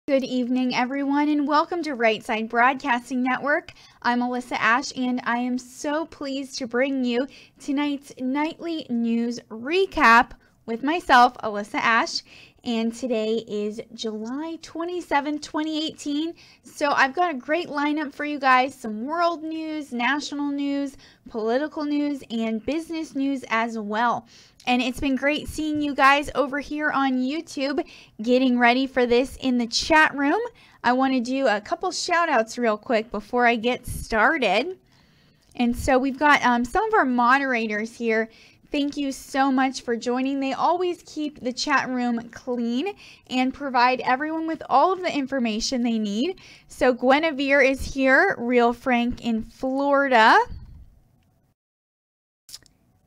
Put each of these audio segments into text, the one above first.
Good evening, everyone, and welcome to Right Side Broadcasting Network. I'm Alyssa Ashe, and I am so pleased to bring you tonight's nightly news recap with myself, Alyssa Ashe. And today is July 27th, 2018. So I've got a great lineup for you guys. Some world news, national news, political news, and business news as well. And it's been great seeing you guys over here on YouTube getting ready for this in the chat room. I want to do a couple shout outs real quick before I get started. And so we've got some of our moderators here. Thank you so much for joining. They always keep the chat room clean and provide everyone with all of the information they need. So Guinevere is here, Real Frank in Florida.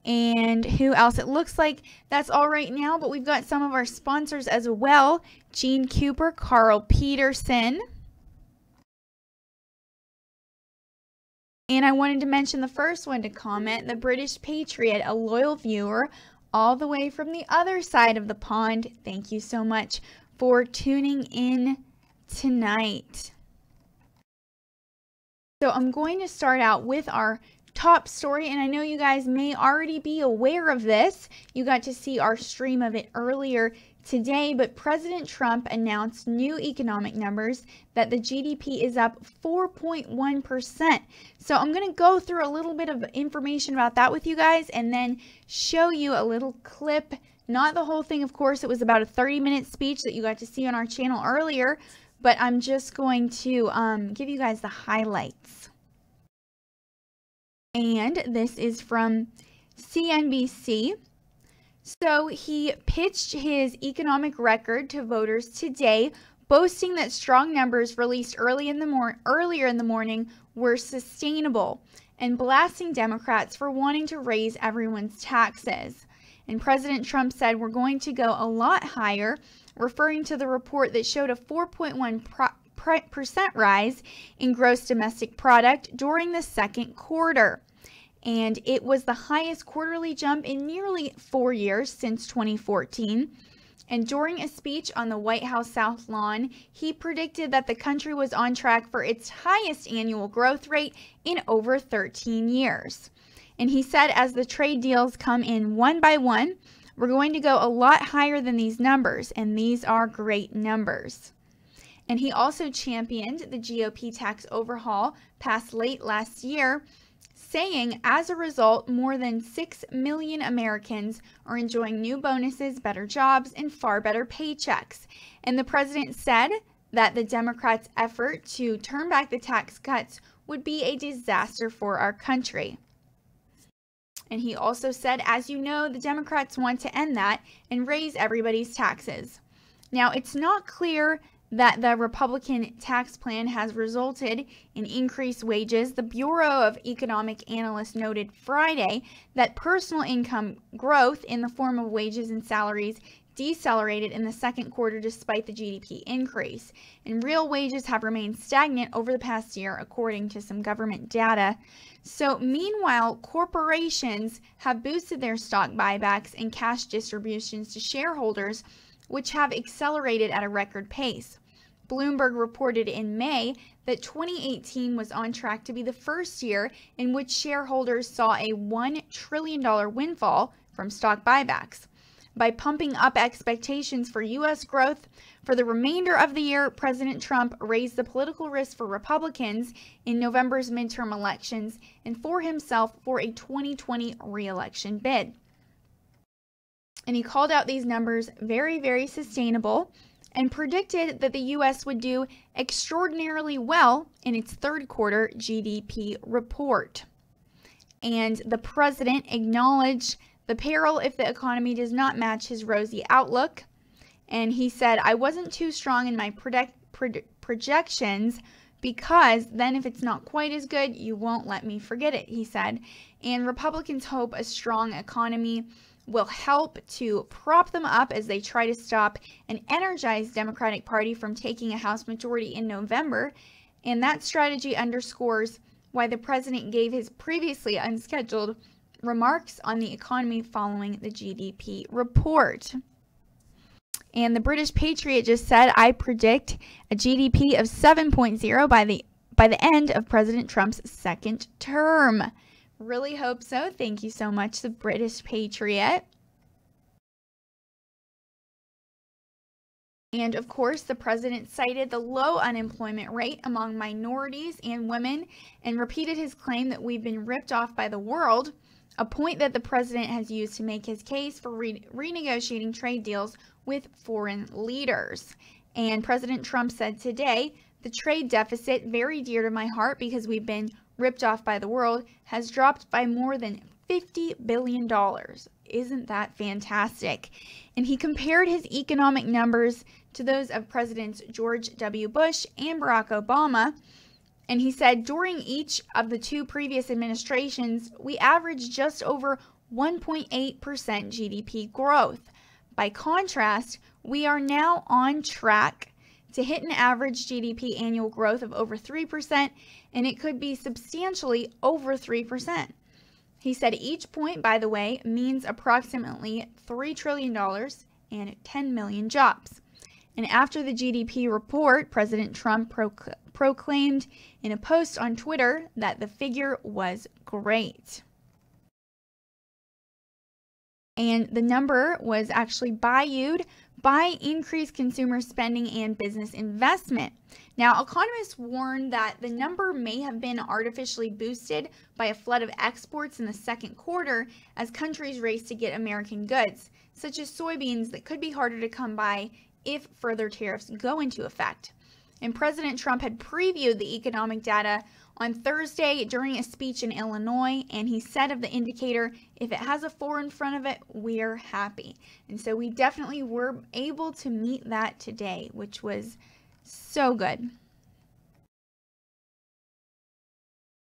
And who else? It looks like that's all right now, but we've got some of our sponsors as well. Gene Cooper, Carl Peterson. And I wanted to mention the first one to comment, the British Patriot, a loyal viewer all the way from the other side of the pond. Thank you so much for tuning in tonight. So I'm going to start out with our top story, and I know you guys may already be aware of this. You got to see our stream of it earlier today, but President Trump announced new economic numbers that the GDP is up 4.1%. So I'm going to go through a little bit of information about that with you guys and then show you a little clip. Not the whole thing, of course. It was about a 30-minute speech that you got to see on our channel earlier, but I'm just going to give you guys the highlights. And this is from CNBC. So he pitched his economic record to voters today, boasting that strong numbers released earlier in the morning were sustainable, and blasting Democrats for wanting to raise everyone's taxes. And President Trump said, "We're going to go a lot higher," referring to the report that showed a 4.1% rise in gross domestic product during the second quarter. And it was the highest quarterly jump in nearly 4 years since 2014. And during a speech on the White House South Lawn, he predicted that the country was on track for its highest annual growth rate in over 13 years. And he said, as the trade deals come in one by one, we're going to go a lot higher than these numbers, and these are great numbers. And he also championed the GOP tax overhaul passed late last year, saying, as a result, more than 6 million Americans are enjoying new bonuses, better jobs, and far better paychecks. And the president said that the Democrats' effort to turn back the tax cuts would be a disaster for our country. And he also said, as you know, the Democrats want to end that and raise everybody's taxes. Now, it's not clear that the Republican tax plan has resulted in increased wages. The Bureau of Economic Analysts noted Friday that personal income growth in the form of wages and salaries decelerated in the second quarter despite the GDP increase. And real wages have remained stagnant over the past year, according to some government data. So meanwhile, corporations have boosted their stock buybacks and cash distributions to shareholders, which have accelerated at a record pace. Bloomberg reported in May that 2018 was on track to be the first year in which shareholders saw a $1 trillion windfall from stock buybacks. By pumping up expectations for U.S. growth for the remainder of the year, President Trump raised the political risk for Republicans in November's midterm elections and for himself for a 2020 re-election bid. And he called out these numbers very, very sustainable and predicted that the U.S. would do extraordinarily well in its third quarter GDP report. And the president acknowledged the peril if the economy does not match his rosy outlook. And he said, I wasn't too strong in my projections because then if it's not quite as good, you won't let me forget it, he said. And Republicans hope a strong economy will help to prop them up as they try to stop an energized Democratic Party from taking a House majority in November. And that strategy underscores why the president gave his previously unscheduled remarks on the economy following the GDP report. And the British Patriot just said, I predict a GDP of 7.0 by the end of President Trump's second term. Really hope so. Thank you so much, the British Patriot. And of course, the president cited the low unemployment rate among minorities and women and repeated his claim that we've been ripped off by the world, a point that the president has used to make his case for renegotiating trade deals with foreign leaders. And President Trump said today, the trade deficit, very dear to my heart because we've been ripped off by the world, has dropped by more than $50 billion. Isn't that fantastic? And he compared his economic numbers to those of Presidents George W. Bush and Barack Obama. And he said during each of the two previous administrations, we averaged just over 1.8% GDP growth. By contrast, we are now on track to hit an average GDP annual growth of over 3%, and it could be substantially over 3%. He said each point, by the way, means approximately $3 trillion and 10 million jobs. And after the GDP report, President Trump proclaimed in a post on Twitter that the figure was great. And the number was actually buoyed by increased consumer spending and business investment. Now, economists warn that the number may have been artificially boosted by a flood of exports in the second quarter as countries race to get American goods, such as soybeans that could be harder to come by if further tariffs go into effect. And President Trump had previewed the economic data on Thursday during a speech in Illinois, and he said of the indicator, if it has a 4 in front of it, we're happy. And so we definitely were able to meet that today, which was so good.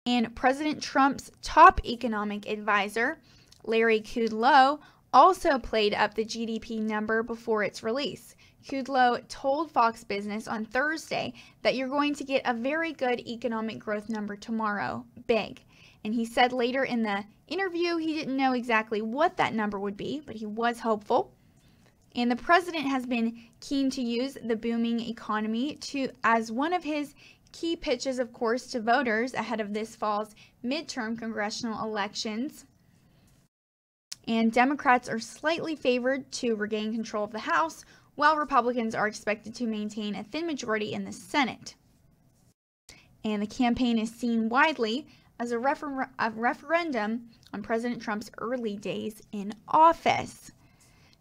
And President Trump's top economic advisor, Larry Kudlow, also played up the GDP number before its release. Kudlow told Fox Business on Thursday that you're going to get a very good economic growth number tomorrow, big. And he said later in the interview he didn't know exactly what that number would be, but he was hopeful. And the president has been keen to use the booming economy as one of his key pitches, of course, to voters ahead of this fall's midterm congressional elections. And Democrats are slightly favored to regain control of the House, while Republicans are expected to maintain a thin majority in the Senate. And the campaign is seen widely as a referendum on President Trump's early days in office.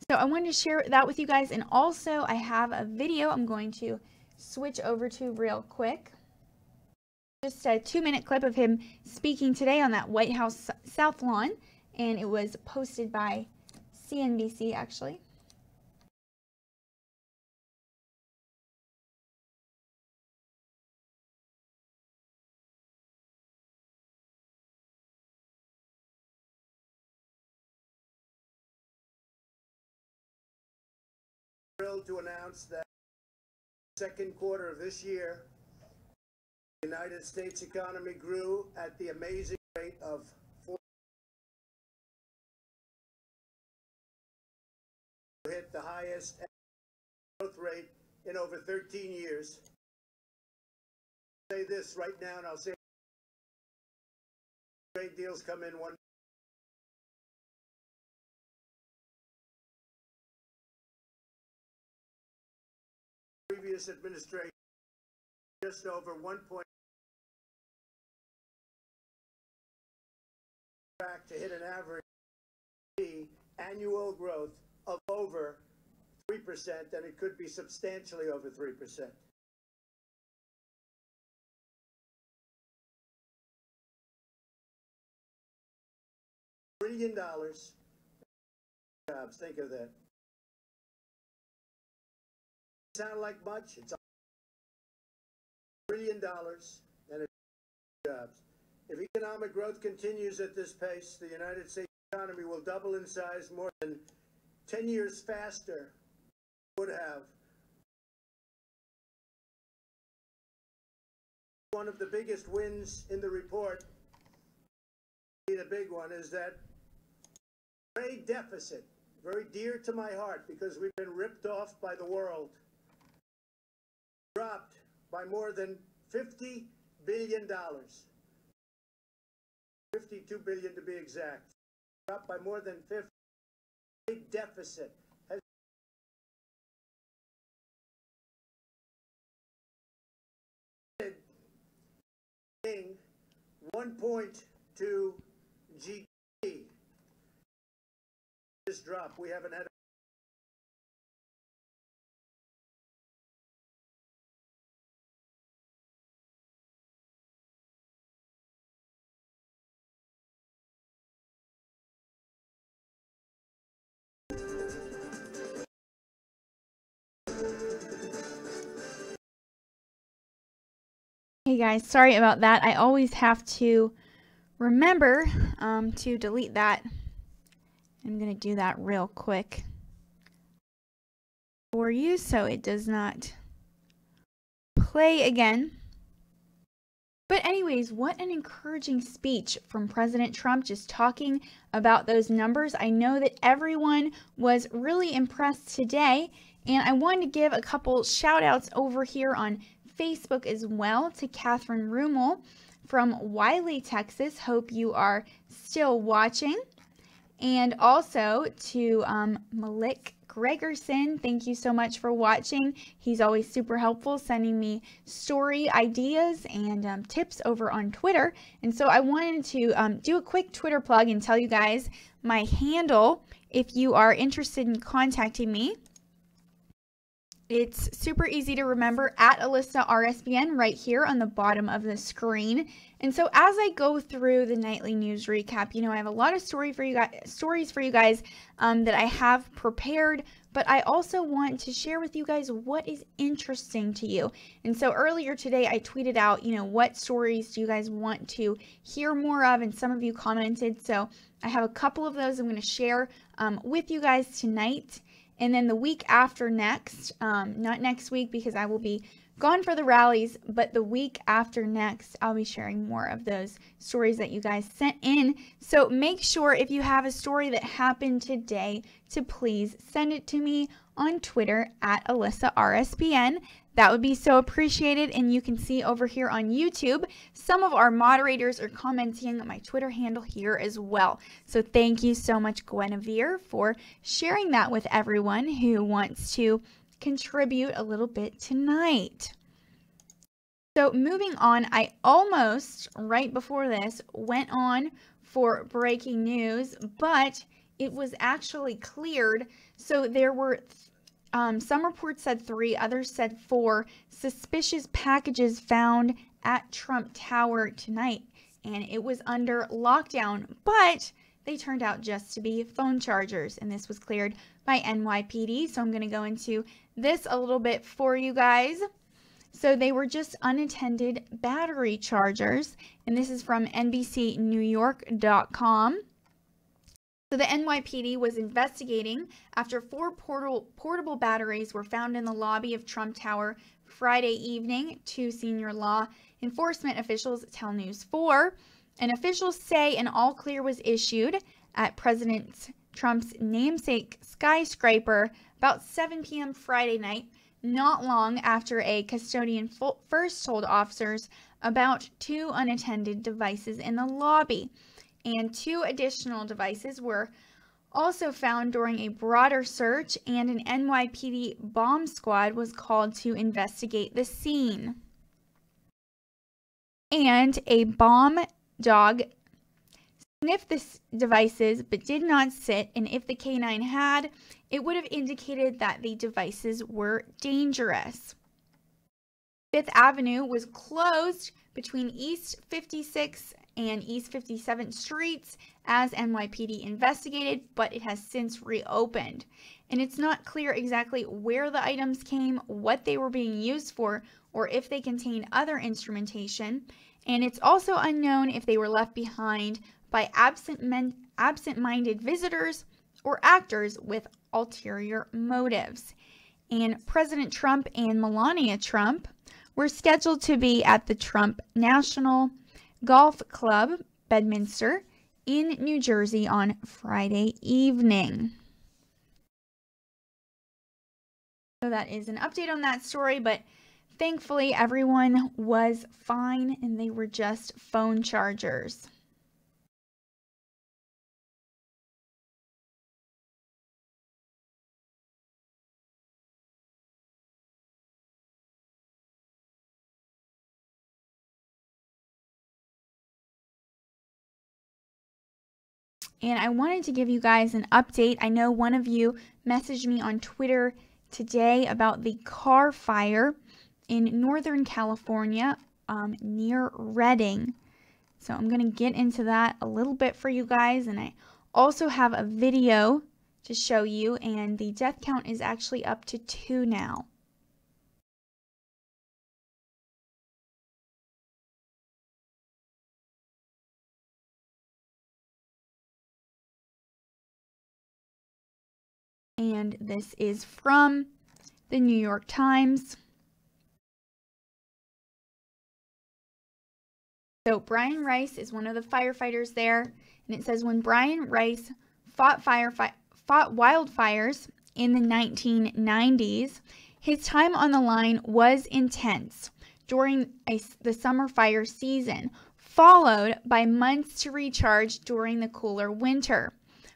So I wanted to share that with you guys, and also I have a video I'm going to switch over to real quick. Just a 2-minute clip of him speaking today on that White House South Lawn, and it was posted by CNBC actually. Thrilled to announce that second quarter of this year, the United States economy grew at the amazing rate of 4%. Hit the highest growth rate in over 13 years. I'll say this right now, and I'll say trade deals come in one. Previous administration, just over 1 point back to hit an average annual growth of over 3%, and it could be substantially over 3%. $1 trillion jobs, think of that. Sound like much? It's $1 trillion and jobs. If economic growth continues at this pace, the United States economy will double in size more than 10 years faster would have. One of the biggest wins in the report, a big one, is that trade deficit very dear to my heart because we've been ripped off by the world, dropped by more than $50 billion. $52 billion to be exact. Dropped by more than 50. Big deficit has been 1.2 GDP. This drop, we haven't had. Hey guys, sorry about that. I always have to remember to delete that. I'm going to do that real quick for you so it does not play again. But anyways, what an encouraging speech from President Trump, just talking about those numbers. I know that everyone was really impressed today, and I wanted to give a couple shout outs over here on Facebook as well to Catherine Rummel from Wiley, Texas. Hope you are still watching. And also to Malik Gregerson. Thank you so much for watching. He's always super helpful, sending me story ideas and tips over on Twitter. And so I wanted to do a quick Twitter plug and tell you guys my handle if you are interested in contacting me. It's super easy to remember, at Alyssa RSBN, right here on the bottom of the screen. And so as I go through the nightly news recap, you know, I have a lot of stories for you guys that I have prepared, but I also want to share with you guys what is interesting to you. And so earlier today, I tweeted out, you know, what stories do you guys want to hear more of? And some of you commented. So I have a couple of those I'm going to share with you guys tonight. And then the week after next, not next week because I will be gone for the rallies, but the week after next, I'll be sharing more of those stories that you guys sent in. So make sure if you have a story that happened today to please send it to me on Twitter at Alyssa RSBN. That would be so appreciated. And you can see over here on YouTube, some of our moderators are commenting on my Twitter handle here as well. So thank you so much, Guinevere, for sharing that with everyone who wants to contribute a little bit tonight. So moving on, I almost, right before this, went on for breaking news, but it was actually cleared. So there were some reports said 3, others said 4 suspicious packages found at Trump Tower tonight, and it was under lockdown, but they turned out just to be phone chargers, and this was cleared by NYPD. So I'm going to go into this a little bit for you guys. So they were just unattended battery chargers, and this is from NBCNewYork.com. So the NYPD was investigating after 4 portable batteries were found in the lobby of Trump Tower Friday evening, 2 senior law enforcement officials tell News 4. And officials say an all clear was issued at President Trump's namesake skyscraper about 7 p.m. Friday night, not long after a custodian first told officers about 2 unattended devices in the lobby. And 2 additional devices were also found during a broader search, and an NYPD bomb squad was called to investigate the scene. And a bomb dog sniffed the devices but did not sit, and if the canine had, it would have indicated that the devices were dangerous. Fifth Avenue was closed between East 56th and East 57th Streets as NYPD investigated, but it has since reopened. And it's not clear exactly where the items came, what they were being used for, or if they contained other instrumentation. And it's also unknown if they were left behind by absent-minded visitors or actors with ulterior motives. And President Trump and Melania Trump were scheduled to be at the Trump National Golf Club, Bedminster, in New Jersey on Friday evening. So that is an update on that story, but thankfully everyone was fine and they were just phone chargers. And I wanted to give you guys an update. I know one of you messaged me on Twitter today about the car fire in Northern California near Redding. So I'm going to get into that a little bit for you guys. And I also have a video to show you. And the death count is actually up to 2 now. And this is from the New York Times. So Brian Rice is one of the firefighters there, and it says when Brian Rice fought wildfires in the 1990s, his time on the line was intense during the summer fire season, followed by months to recharge during the cooler winter.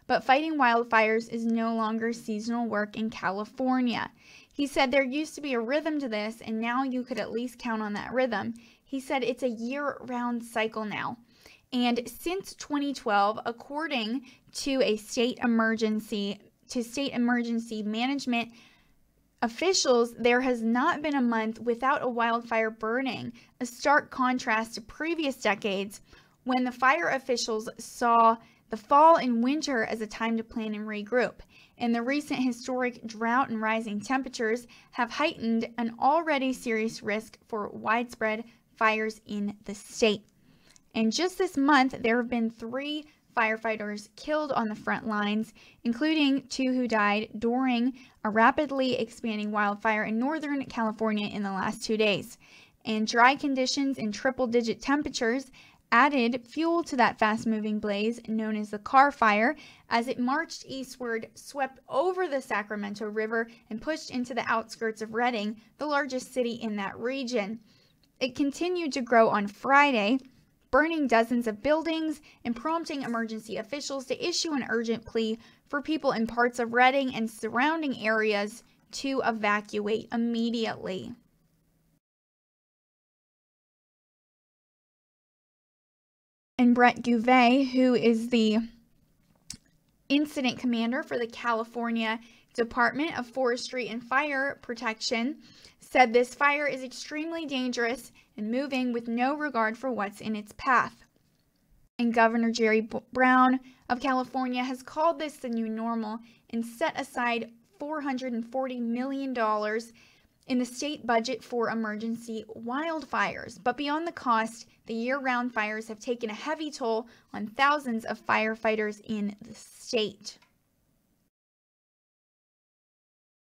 But fighting wildfires is no longer seasonal work in California. He said there used to be a rhythm to this, and now you could at least count on that rhythm. He said it's a year-round cycle now. And since 2012, according to state emergency management officials, there has not been a month without a wildfire burning, a stark contrast to previous decades when the fire officials saw the fall and winter as a time to plan and regroup. And the recent historic drought and rising temperatures have heightened an already serious risk for widespread fires in the state. And just this month, there have been 3 firefighters killed on the front lines, including 2 who died during a rapidly expanding wildfire in Northern California in the last 2 days. And dry conditions and triple-digit temperatures added fuel to that fast-moving blaze known as the car fire as it marched eastward, swept over the Sacramento River, and pushed into the outskirts of Redding, the largest city in that region. It continued to grow on Friday, burning dozens of buildings and prompting emergency officials to issue an urgent plea for people in parts of Redding and surrounding areas to evacuate immediately. And Brett Duvet, who is the incident commander for the California Department of Forestry and Fire Protection, said this fire is extremely dangerous and moving with no regard for what's in its path. And Governor Jerry Brown of California has called this the new normal and set aside $440 million in the state budget for emergency wildfires. But beyond the cost, the year-round fires have taken a heavy toll on thousands of firefighters in the state.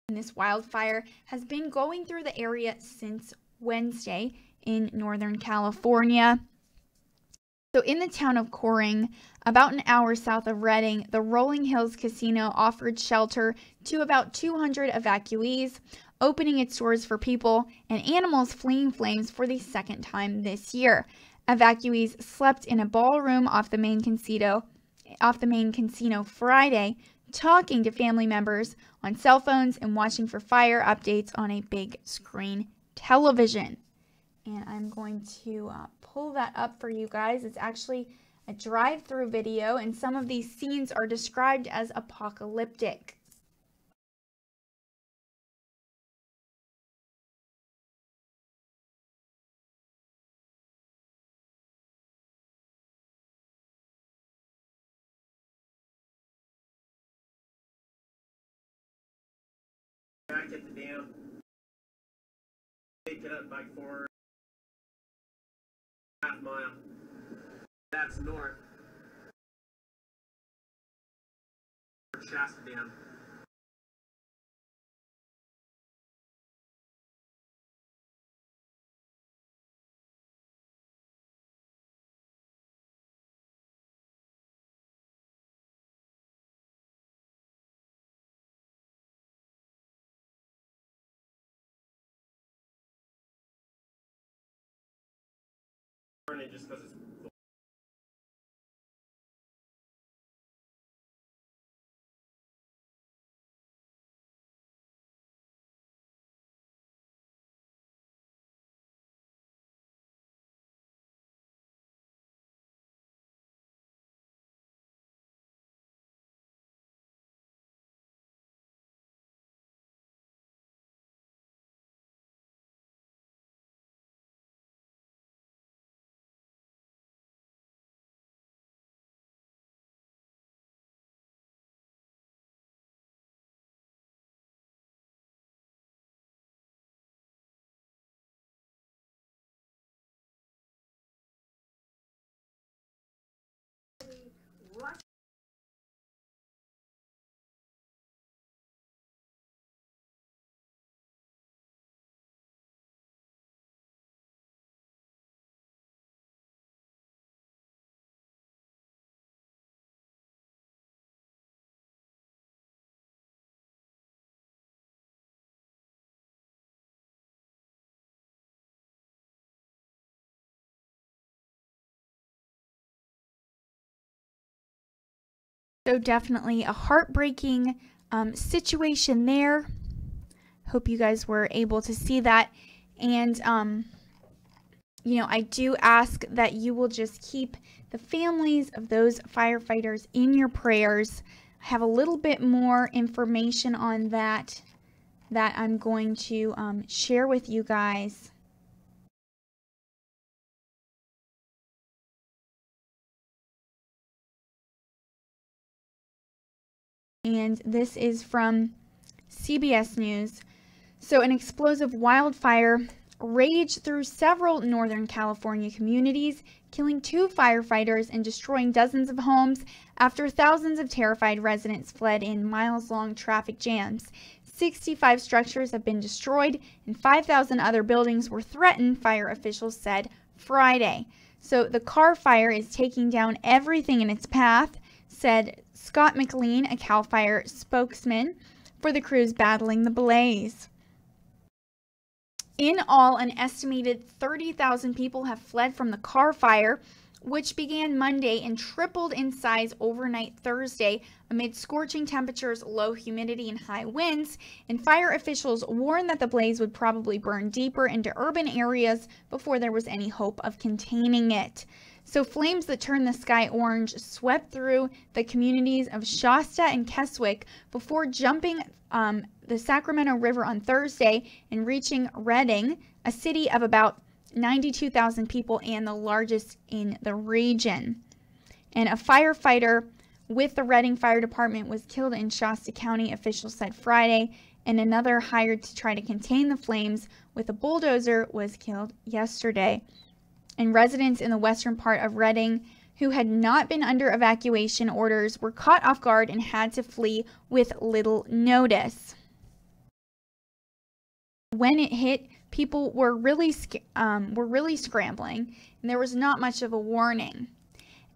And this wildfire has been going through the area since Wednesday in Northern California. So in the town of Coring, about an hour south of Redding, the Rolling Hills Casino offered shelter to about 200 evacuees, opening its doors for people and animals fleeing flames for the second time this year. Evacuees slept in a ballroom off the main casino Friday, talking to family members on cell phones and watching for fire updates on a big screen television. And I'm going to pull that up for you guys. It's actually a drive-through video, and some of these scenes are described as apocalyptic. Back at the dam, take it up by 4.5 miles. That's north. Shasta Dam. burning just because it's So definitely a heartbreaking situation there. Hope you guys were able to see that. And, I do ask that you will just keep the families of those firefighters in your prayers. I have a little bit more information on that I'm going to share with you guys. And this is from CBS News. So an explosive wildfire raged through several Northern California communities, killing 2 firefighters and destroying dozens of homes after thousands of terrified residents fled in miles-long traffic jams. 65 structures have been destroyed and 5,000 other buildings were threatened, fire officials said Friday. So the Carr Fire is taking down everything in its path, said Scott McLean, a CAL FIRE spokesman for the crews battling the blaze. In all, an estimated 30,000 people have fled from the Carr Fire, which began Monday and tripled in size overnight Thursday amid scorching temperatures, low humidity, and high winds. And fire officials warned that the blaze would probably burn deeper into urban areas before there was any hope of containing it. So flames that turned the sky orange swept through the communities of Shasta and Keswick before jumping the Sacramento River on Thursday and reaching Redding, a city of about 92,000 people and the largest in the region. And a firefighter with the Redding Fire Department was killed in Shasta County, officials said Friday, and another hired to try to contain the flames with a bulldozer was killed yesterday. And residents in the western part of Redding who had not been under evacuation orders were caught off guard and had to flee with little notice. When it hit, people were really scrambling, and there was not much of a warning.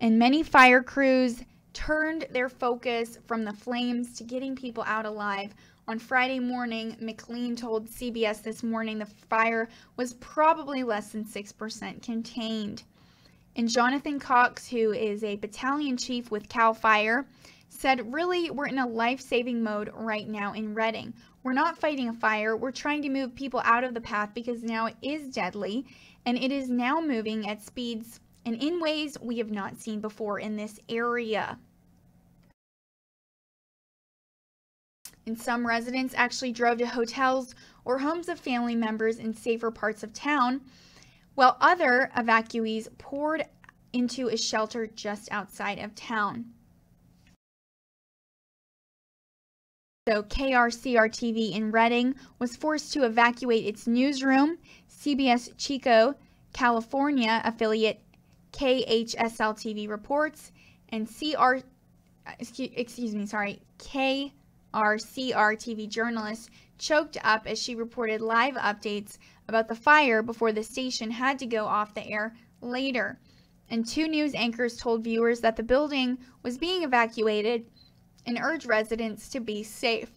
And many fire crews turned their focus from the flames to getting people out alive. On Friday morning, McLean told CBS This Morning the fire was probably less than 6% contained. And Jonathan Cox, who is a battalion chief with CAL FIRE, said, really, we're in a life-saving mode right now in Redding. We're not fighting a fire. We're trying to move people out of the path because now it is deadly, and it is now moving at speeds and in ways we have not seen before in this area. And some residents actually drove to hotels or homes of family members in safer parts of town, while other evacuees poured into a shelter just outside of town. So KRCR-TV in Redding was forced to evacuate its newsroom. CBS Chico, California affiliate KHSL-TV reports, and KRCR-TV journalist choked up as she reported live updates about the fire before the station had to go off the air later. And 2 news anchors told viewers that the building was being evacuated and urged residents to be safe.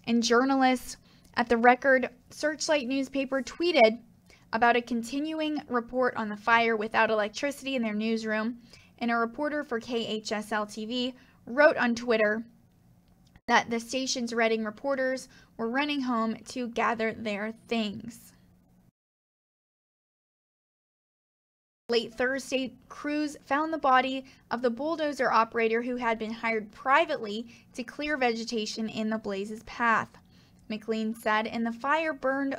And journalists at the Record Searchlight newspaper tweeted, about a continuing report on the fire without electricity in their newsroom, and a reporter for KHSL-TV wrote on Twitter that the station's Reading reporters were running home to gather their things. Late Thursday, crews found the body of the bulldozer operator who had been hired privately to clear vegetation in the blaze's path, McLean said, and the fire burned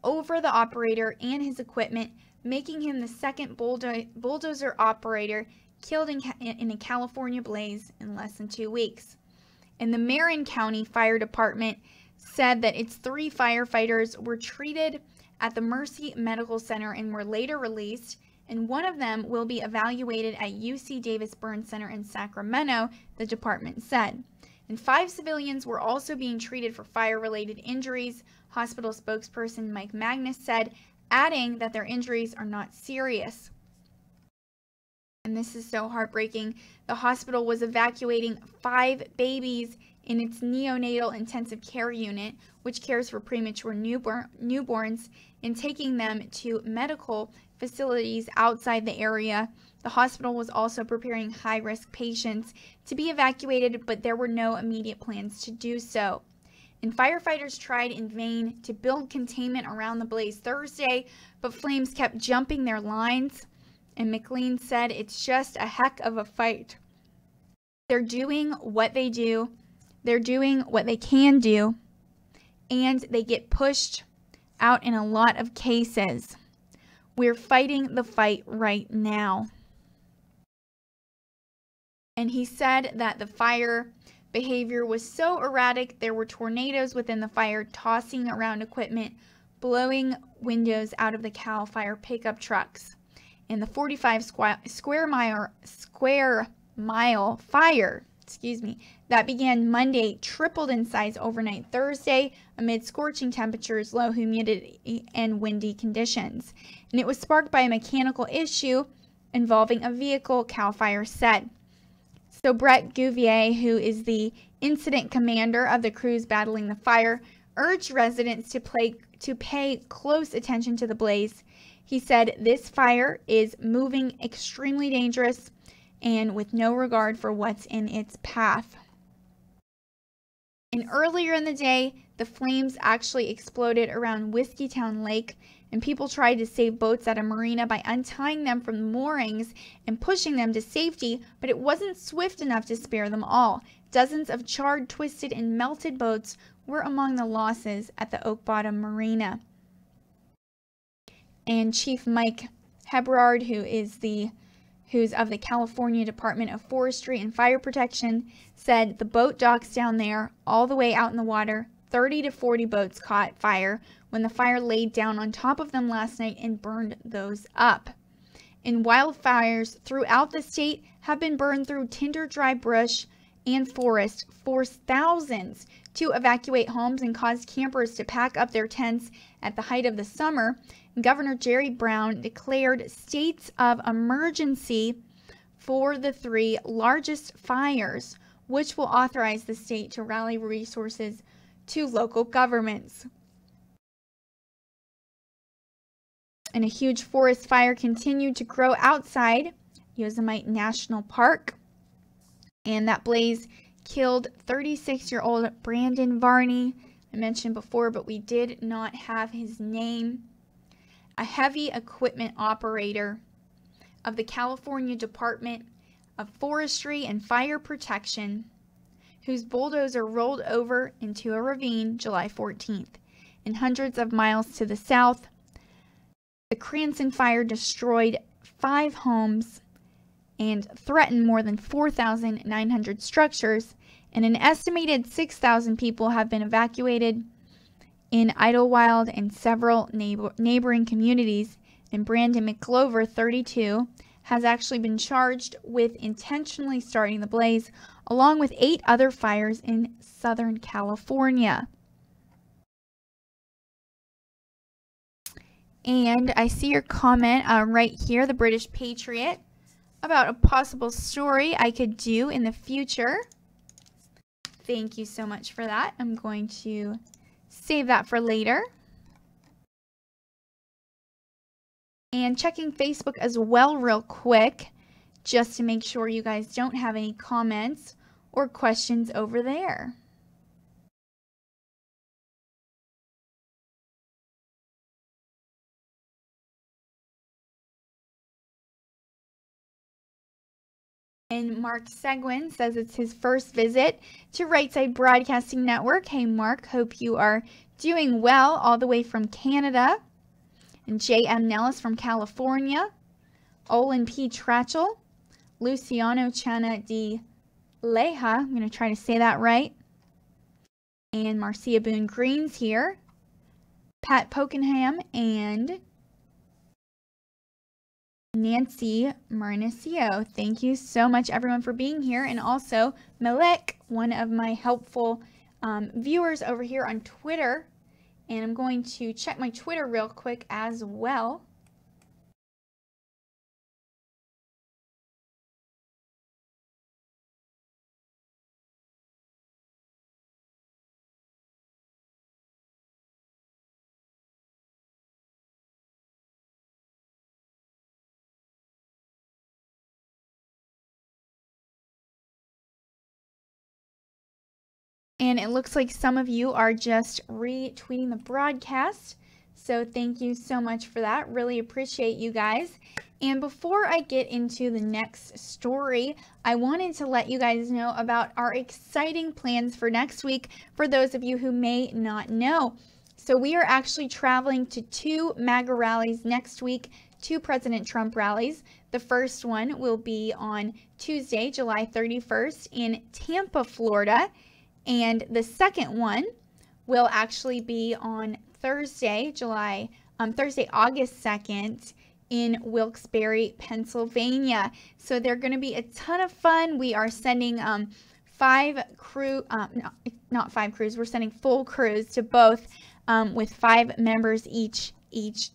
over the operator and his equipment, making him the second bulldozer operator killed in a California blaze in less than 2 weeks. And the Marin County Fire Department said that its 3 firefighters were treated at the Mercy Medical Center and were later released, and one of them will be evaluated at UC Davis Burn Center in Sacramento, the department said. And 5 civilians were also being treated for fire-related injuries, hospital spokesperson Mike Magnus said, adding that their injuries are not serious. And this is so heartbreaking. The hospital was evacuating 5 babies in its neonatal intensive care unit, which cares for premature newborns, and taking them to medical facilities outside the area. The hospital was also preparing high-risk patients to be evacuated, but there were no immediate plans to do so. And firefighters tried in vain to build containment around the blaze Thursday, but flames kept jumping their lines. And McLean said it's just a heck of a fight. They're doing what they do. They're doing what they can do. And they get pushed out in a lot of cases. We're fighting the fight right now. And he said that the fire behavior was so erratic, there were tornadoes within the fire tossing around equipment, blowing windows out of the CAL FIRE pickup trucks. And the 45 square mile fire, that began Monday tripled in size overnight Thursday amid scorching temperatures, low humidity, and windy conditions. And it was sparked by a mechanical issue involving a vehicle, CAL FIRE said. So Brett Gouvier, who is the incident commander of the crews battling the fire, urged residents to pay close attention to the blaze. He said this fire is moving extremely dangerous and with no regard for what's in its path. And earlier in the day, the flames actually exploded around Whiskeytown Lake, and people tried to save boats at a marina by untying them from moorings and pushing them to safety, but it wasn't swift enough to spare them all. Dozens of charred, twisted, and melted boats were among the losses at the Oak Bottom Marina. And Chief Mike Hebrard, who's of the California Department of Forestry and Fire Protection, said the boat docks down there, all the way out in the water, 30 to 40 boats caught fire when the fire laid down on top of them last night and burned those up. And wildfires throughout the state have been burned through tinder dry brush and forest, forced thousands to evacuate homes and caused campers to pack up their tents at the height of the summer. Governor Jerry Brown declared states of emergency for the 3 largest fires, which will authorize the state to rally resources to local governments. And a huge forest fire continued to grow outside Yosemite National Park, and that blaze killed 36-year-old Brandon Varney. I mentioned before, but we did not have his name. A heavy equipment operator of the California Department of Forestry and Fire Protection, whose bulldozer rolled over into a ravine July 14th. And hundreds of miles to the south, the Cranston fire destroyed 5 homes and threatened more than 4,900 structures, and an estimated 6,000 people have been evacuated in Idlewild and several neighboring communities. And Brandon McClover, 32, has actually been charged with intentionally starting the blaze, along with 8 other fires in Southern California. And I see your comment right here, the British Patriot, about a possible story I could do in the future. Thank you so much for that. I'm going to save that for later. And checking Facebook as well real quick, just to make sure you guys don't have any comments or questions over there. And Mark Seguin says it's his first visit to Right Side Broadcasting Network. Hey Mark, hope you are doing well all the way from Canada. And J.M. Nellis from California. Olin P. Tratchell. Luciano Chana de Leja. I'm going to try to say that right. And Marcia Boone Green's here. Pat Pokenham and Nancy Marnicio. Thank you so much, everyone, for being here. And also, Malek, one of my helpful viewers over here on Twitter. And I'm going to check my Twitter real quick as well. And it looks like some of you are just retweeting the broadcast. So thank you so much for that. Really appreciate you guys. And before I get into the next story, I wanted to let you guys know about our exciting plans for next week for those of you who may not know. So we are actually traveling to 2 MAGA rallies next week, 2 President Trump rallies. The first one will be on Tuesday, July 31st in Tampa, Florida. And the second one will actually be on Thursday, August 2nd in Wilkes-Barre, Pennsylvania. So they're going to be a ton of fun. We are sending 5 crew, not 5 crews, we're sending full crews to both with 5 members each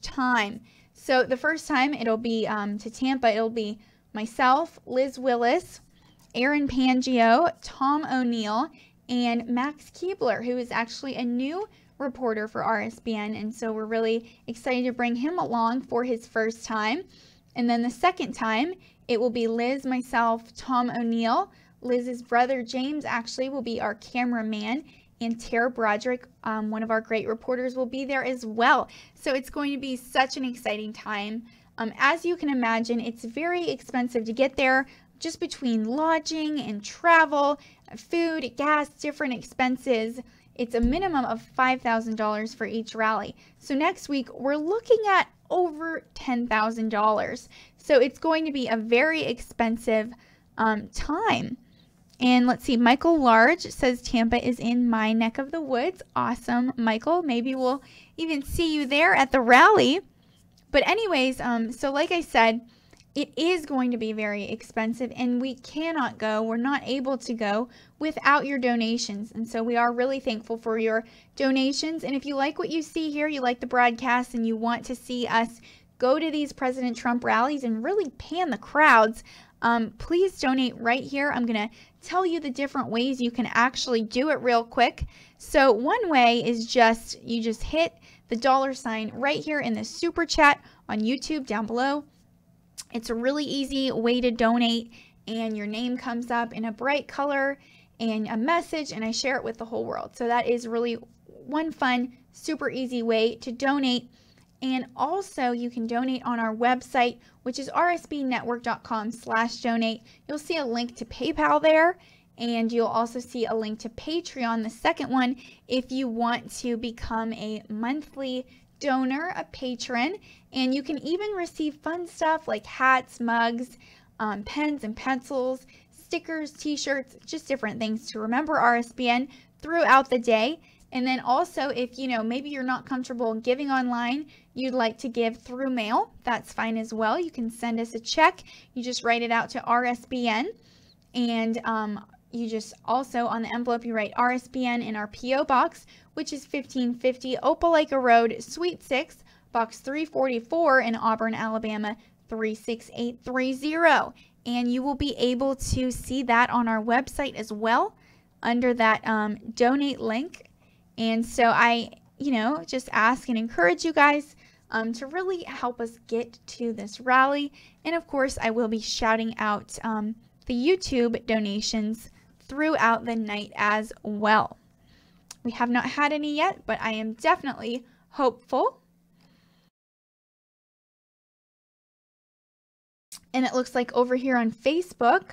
time. So the first time it'll be to Tampa, it'll be myself, Liz Willis, Aaron Pangio, Tom O'Neill, and Max Keebler, who is actually a new reporter for RSBN, and so we're really excited to bring him along for his first time. And then the second time, it will be Liz, myself, Tom O'Neill. Liz's brother James actually will be our cameraman, and Tara Broderick, one of our great reporters, will be there as well. So it's going to be such an exciting time. As you can imagine, it's very expensive to get there, just between lodging and travel, food, gas, different expenses. It's a minimum of $5,000 for each rally. So next week, we're looking at over $10,000. So it's going to be a very expensive time. And let's see, Michael Large says Tampa is in my neck of the woods. Awesome, Michael. Maybe we'll even see you there at the rally. But anyways, so like I said, it is going to be very expensive, and we cannot go, we're not able to go without your donations. And so we are really thankful for your donations. And if you like what you see here, you like the broadcast, and you want to see us go to these President Trump rallies and really pan the crowds, please donate right here. I'm going to tell you the different ways you can actually do it real quick. So one way is you just hit the $ right here in the super chat on YouTube down below. It's a really easy way to donate, and your name comes up in a bright color and a message, and I share it with the whole world. So that is really one fun, super easy way to donate. And also you can donate on our website, which is rsbnetwork.com/donate. You'll see a link to PayPal there, and you'll also see a link to Patreon, the second one, if you want to become a monthly donor, a patron. And you can even receive fun stuff like hats, mugs, pens and pencils, stickers, t-shirts, just different things to remember RSBN throughout the day. And then also, if maybe you're not comfortable giving online, you'd like to give through mail, that's fine as well. You can send us a check. You just write it out to RSBN, and you just also on the envelope you write RSBN in our P.O. box, which is 1550 Opelika Road, Suite 6, Box 344 in Auburn, Alabama 36830. And you will be able to see that on our website as well under that donate link. And so I, just ask and encourage you guys to really help us get to this rally. And of course, I will be shouting out the YouTube donations throughout the night as well. We have not had any yet, but I am definitely hopeful. And it looks like over here on Facebook,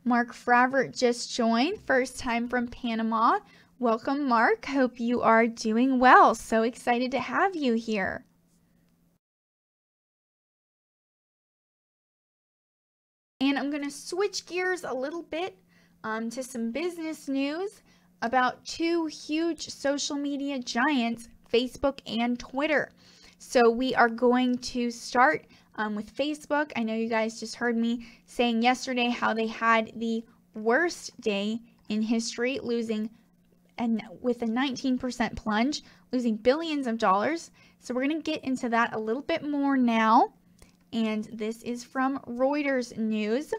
Mark Fravert just joined, first time from Panama. Welcome, Mark. Hope you are doing well. So excited to have you here. And I'm going to switch gears a little bit to some business news about two huge social media giants, Facebook and Twitter. So we are going to start with Facebook. I know you guys just heard me saying yesterday how they had the worst day in history, losing with a 19% plunge, losing billions of dollars. So we're going to get into that a little bit more now. And this is from Reuters News.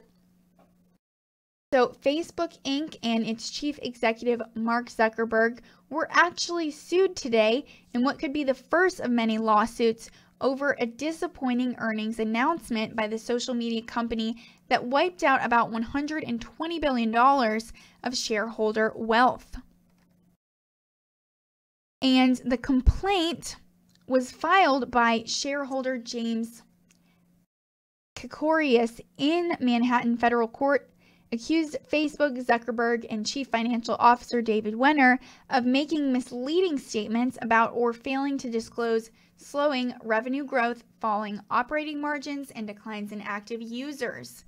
So Facebook Inc. and its chief executive, Mark Zuckerberg, were actually sued today in what could be the first of many lawsuits over a disappointing earnings announcement by the social media company that wiped out about $120 billion of shareholder wealth. And the complaint was filed by shareholder James Kakorius in Manhattan federal court, accused Facebook, Zuckerberg, and Chief Financial Officer David Wenner of making misleading statements about or failing to disclose slowing revenue growth, falling operating margins, and declines in active users.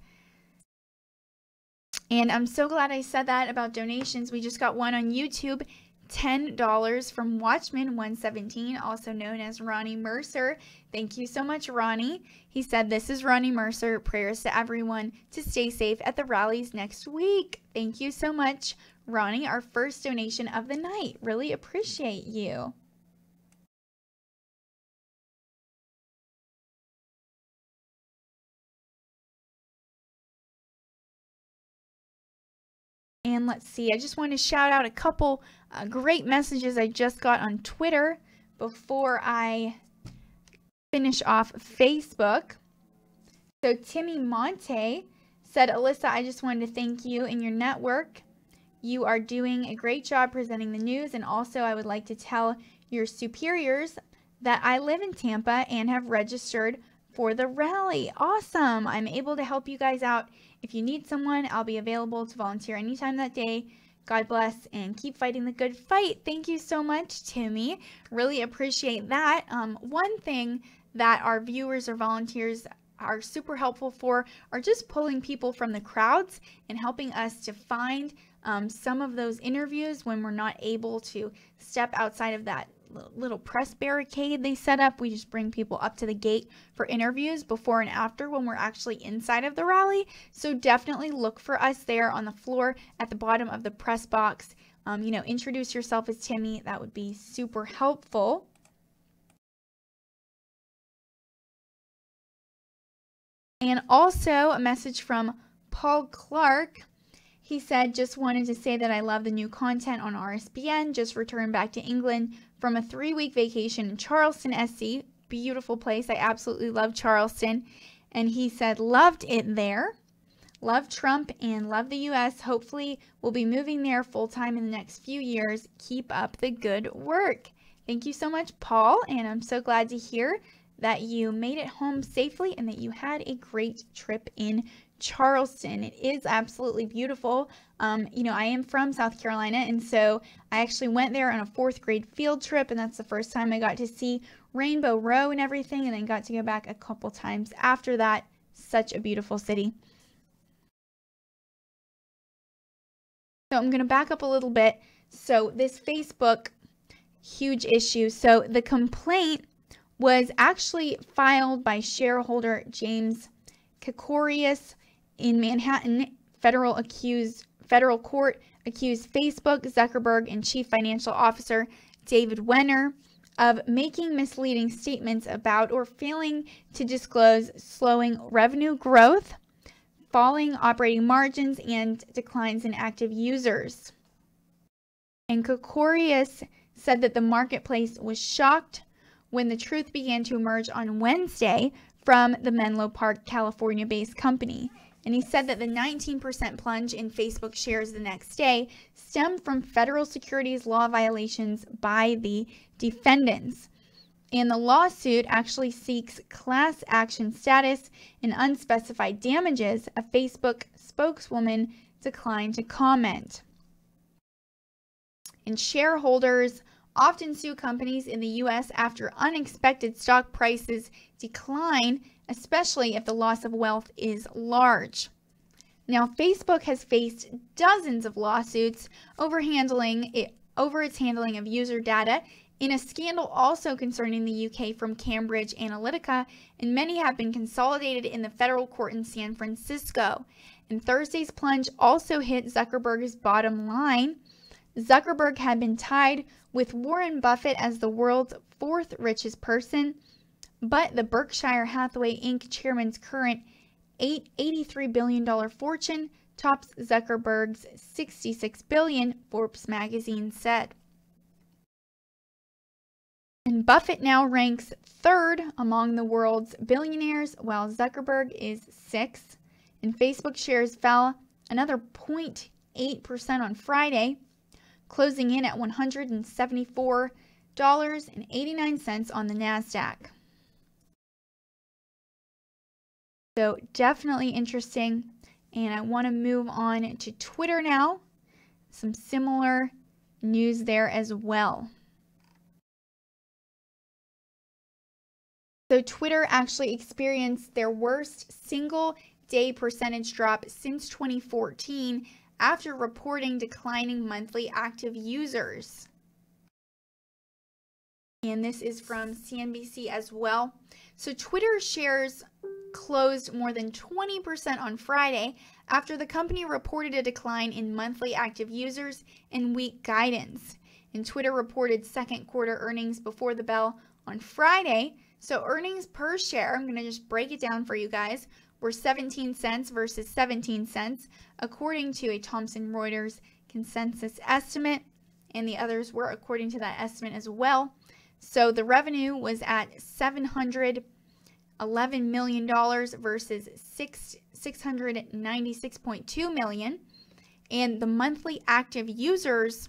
And I'm so glad I said that about donations. We just got one on YouTube, $10 from Watchman117, also known as Ronnie Mercer. Thank you so much, Ronnie. He said, "This is Ronnie Mercer. Prayers to everyone to stay safe at the rallies next week." Thank you so much, Ronnie, our first donation of the night. Really appreciate you. And let's see, I just want to shout out a couple great messages I just got on Twitter before I finish off Facebook. So Timmy Monte said, "Alyssa, I just wanted to thank you and your network. You are doing a great job presenting the news, and also I would like to tell your superiors that I live in Tampa and have registered for the rally." Awesome. I'm able to help you guys out. If you need someone, I'll be available to volunteer anytime that day. God bless and keep fighting the good fight. Thank you so much, Timmy. Really appreciate that. One thing that our viewers or volunteers are super helpful for are just pulling people from the crowds and helping us to find some of those interviews when we're not able to step outside of that little press barricade they set up. We just bring people up to the gate for interviews before and after when we're actually inside of the rally. So definitely look for us there on the floor at the bottom of the press box. Introduce yourself as Timmy. That would be super helpful. And also a message from Paul Clark. He said, "Just wanted to say that I love the new content on RSBN. Just returned back to England from a 3-week vacation in Charleston, SC. Beautiful place. I absolutely love Charleston." And he said, "Loved it there. Love Trump and love the U.S. Hopefully we'll be moving there full-time in the next few years. Keep up the good work." Thank you so much, Paul. And I'm so glad to hear that you made it home safely and that you had a great trip in Charleston. It is absolutely beautiful. I am from South Carolina, and so I actually went there on a 4th grade field trip, and that's the first time I got to see Rainbow Row and everything, and then got to go back a couple times after that. Such a beautiful city. So I'm going to back up a little bit. So this Facebook, huge issue. So the complaint was actually filed by shareholder James Kakorius in Manhattan federal court, accused Facebook, Zuckerberg, and Chief Financial Officer David Wenner of making misleading statements about or failing to disclose slowing revenue growth, falling operating margins, and declines in active users. And Kakorius said that the marketplace was shocked when the truth began to emerge on Wednesday from the Menlo Park, California-based company. And he said that the 19% plunge in Facebook shares the next day stemmed from federal securities law violations by the defendants. And the lawsuit actually seeks class action status and unspecified damages. A Facebook spokeswoman declined to comment. And shareholders often sue companies in the U.S. after unexpected stock prices decline, especially if the loss of wealth is large. Now, Facebook has faced dozens of lawsuits over its handling of user data in a scandal also concerning the UK from Cambridge Analytica, and many have been consolidated in the federal court in San Francisco. And Thursday's plunge also hit Zuckerberg's bottom line. Zuckerberg had been tied with Warren Buffett as the world's fourth richest person, but the Berkshire Hathaway Inc. chairman's current $83 billion fortune tops Zuckerberg's $66 billion, Forbes magazine said. And Buffett now ranks third among the world's billionaires, while Zuckerberg is sixth. And Facebook shares fell another 0.8% on Friday, closing in at $174.89 on the NASDAQ. So definitely interesting. And I want to move on to Twitter now. Some similar news there as well. So Twitter actually experienced their worst single-day percentage drop since 2014 after reporting declining monthly active users. And this is from CNBC as well. So Twitter shares closed more than 20% on Friday after the company reported a decline in monthly active users and weak guidance. And Twitter reported second quarter earnings before the bell on Friday. So earnings per share, I'm going to just break it down for you guys, were 17 cents versus 17 cents, according to a Thomson Reuters consensus estimate, and the others were according to that estimate as well. So the revenue was at $711 million versus $696.2 million, and the monthly active users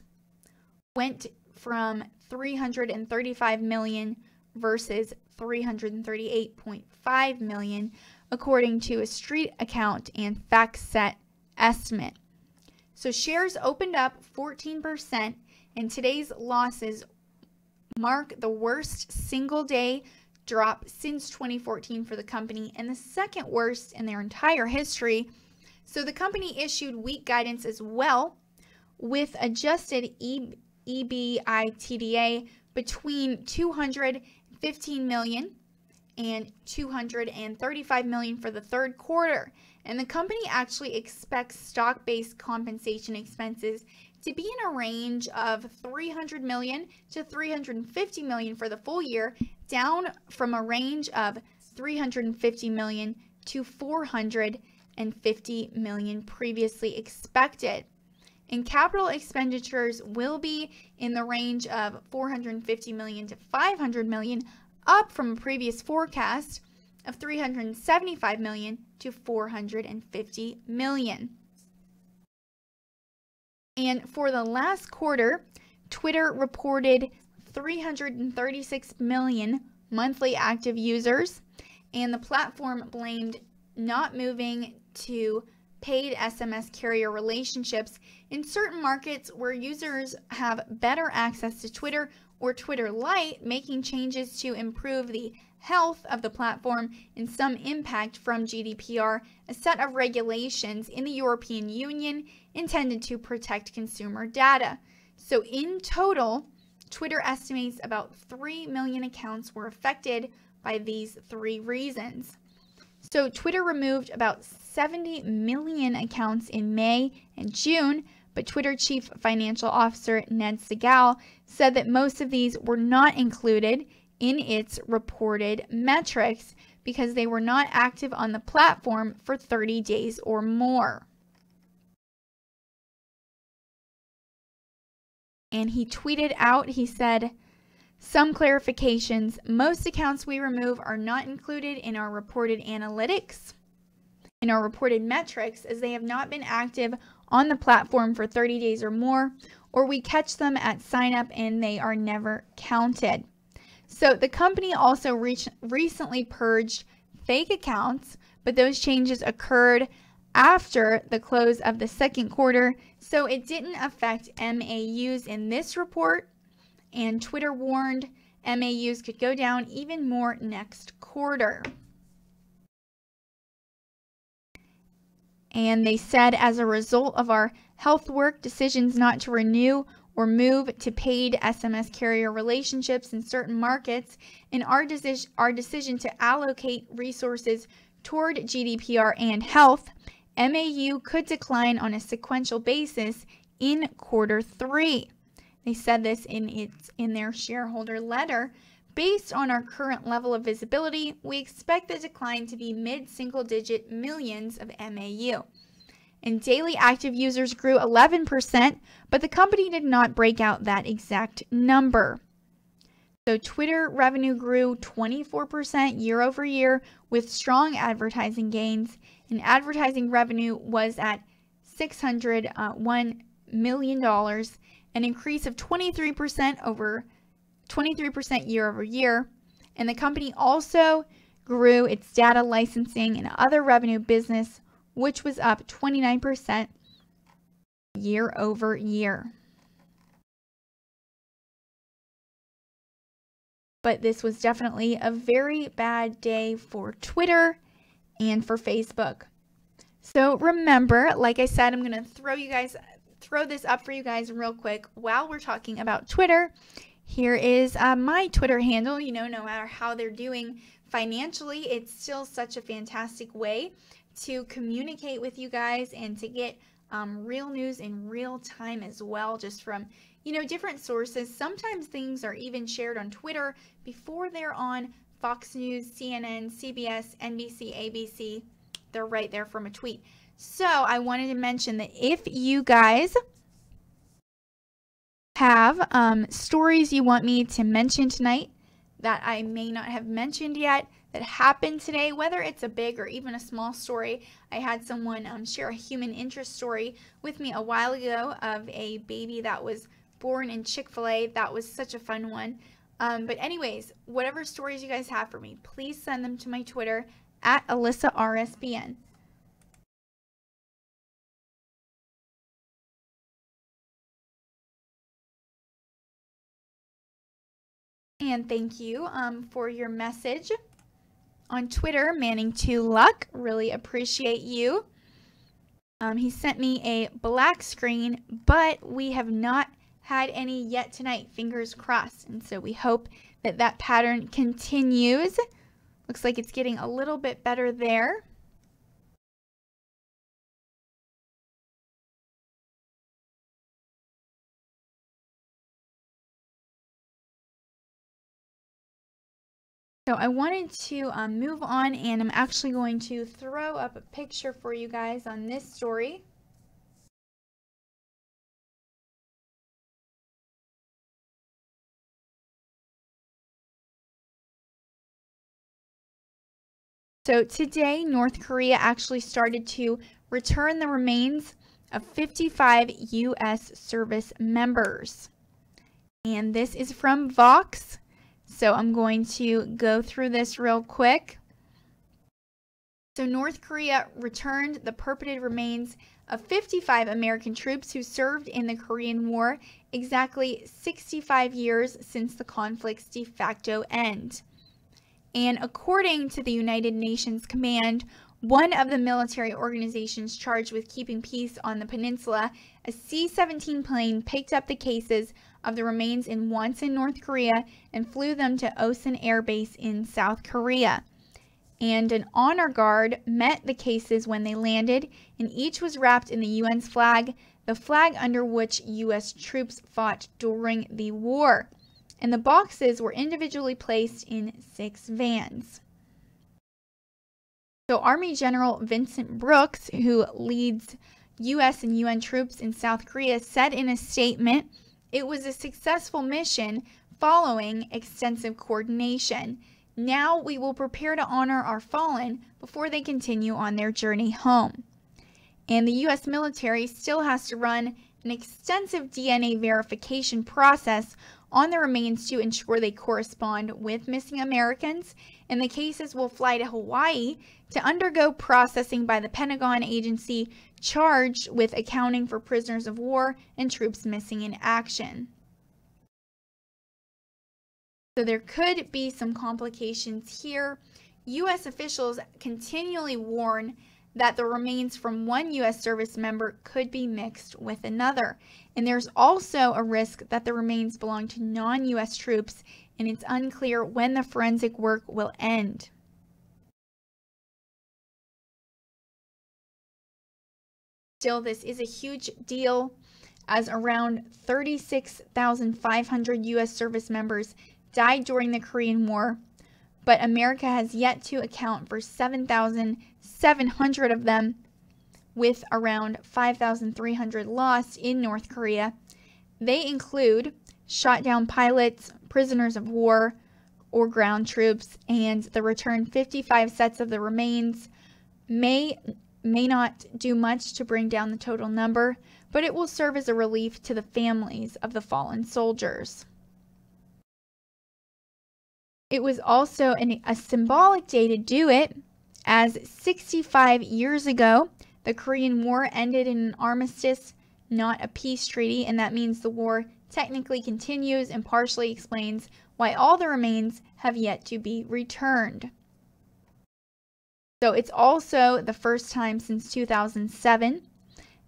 went from 335 million versus 338.5 million, according to a Street Account and FactSet estimate. So shares opened up 14%, and today's losses mark the worst single-day drop since 2014 for the company and the second worst in their entire history. So the company issued weak guidance as well, with adjusted EBITDA between 215 million and 235 million for the third quarter. And the company actually expects stock-based compensation expenses to be in a range of 300 million to 350 million for the full year, down from a range of 350 million to 450 million previously expected. And capital expenditures will be in the range of 450 million to 500 million, up from a previous forecast of 375 million to 450 million. And for the last quarter, Twitter reported 336 million monthly active users, and the platform blamed not moving to paid SMS carrier relationships in certain markets where users have better access to Twitter or Twitter Lite, making changes to improve the health of the platform and some impact from GDPR, a set of regulations in the European Union intended to protect consumer data. So in total, Twitter estimates about 3 million accounts were affected by these three reasons. So Twitter removed about 70 million accounts in May and June, but Twitter Chief Financial Officer Ned Segal said that most of these were not included in its reported metrics because they were not active on the platform for 30 days or more. And he tweeted out, he said, Some clarifications. Most accounts we remove are not included in our reported analytics, in our reported metrics, as they have not been active on the platform for 30 days or more, or we catch them at sign up and they are never counted. So the company also recently purged fake accounts, but those changes occurred after the close of the second quarter, so it didn't affect MAUs in this report, and Twitter warned MAUs could go down even more next quarter. And they said, as a result of our health work decisions not to renew or move to paid SMS carrier relationships in certain markets, and our decision to allocate resources toward GDPR and health, MAU could decline on a sequential basis in quarter 3. They said this in their shareholder letter. Based on our current level of visibility, we expect the decline to be mid-single-digit millions of MAU. And daily active users grew 11%, but the company did not break out that exact number. So Twitter revenue grew 24% year over year with strong advertising gains, and advertising revenue was at $601 million, an increase of 23% year over year. And the company also grew its data licensing and other revenue business, which was up 29% year over year. But this was definitely a very bad day for Twitter and for Facebook. So remember, like I said, I'm going to throw this up for you guys real quick while we're talking about Twitter. Here is my Twitter handle. You know, no matter how they're doing financially, it's still such a fantastic way to communicate with you guys and to get real news in real time as well, just from, you know, different sources. Sometimes things are even shared on Twitter before they're on Fox News, CNN, CBS, NBC, ABC. They're right there from a tweet. So I wanted to mention that if you guys have stories you want me to mention tonight that I may not have mentioned yet that happened today, whether it's a big or even a small story. I had someone share a human interest story with me a while ago of a baby that was born in Chick-fil-A. That was such a fun one. But anyways, whatever stories you guys have for me, please send them to my Twitter at Alyssa RSBN. And thank you for your message on Twitter, Manning2Luck. Really appreciate you. He sent me a black screen, but we have not had any yet tonight. Fingers crossed. And so we hope that that pattern continues. Looks like it's getting a little bit better there. So I wanted to move on, and I'm actually going to throw up a picture for you guys on this story. So today, North Korea actually started to return the remains of 55 U.S. service members. And this is from Vox. So I'm going to go through this real quick. So North Korea returned the purported remains of 55 American troops who served in the Korean War, exactly 65 years since the conflict's de facto end. And according to the United Nations Command, one of the military organizations charged with keeping peace on the peninsula, a C-17 plane picked up the cases of the remains in Wonsan, North Korea, and flew them to Osan Air Base in South Korea. And an honor guard met the cases when they landed, and each was wrapped in the UN's flag, the flag under which U.S. troops fought during the war. And the boxes were individually placed in 6 vans. So Army General Vincent Brooks, who leads U.S. and UN troops in South Korea, said in a statement, "It was a successful mission following extensive coordination. Now we will prepare to honor our fallen before they continue on their journey home. And the U.S. military still has to run an extensive DNA verification process on the remains to ensure they correspond with missing Americans, and the cases will fly to Hawaii to undergo processing by the Pentagon agency charged with accounting for prisoners of war and troops missing in action. So there could be some complications here. U.S. officials continually warn that the remains from one U.S. service member could be mixed with another. And there's also a risk that the remains belong to non-U.S. troops, and it's unclear when the forensic work will end. Still, this is a huge deal, as around 36,500 U.S. service members died during the Korean War, but America has yet to account for 7,700 of them, with around 5,300 lost in North Korea. They include shot down pilots, prisoners of war, or ground troops, and the returned 55 sets of the remains may not do much to bring down the total number, but it will serve as a relief to the families of the fallen soldiers. It was also a symbolic day to do it, as 65 years ago, the Korean War ended in an armistice, not a peace treaty, and that means the war technically continues and partially explains why all the remains have yet to be returned. So it's also the first time since 2007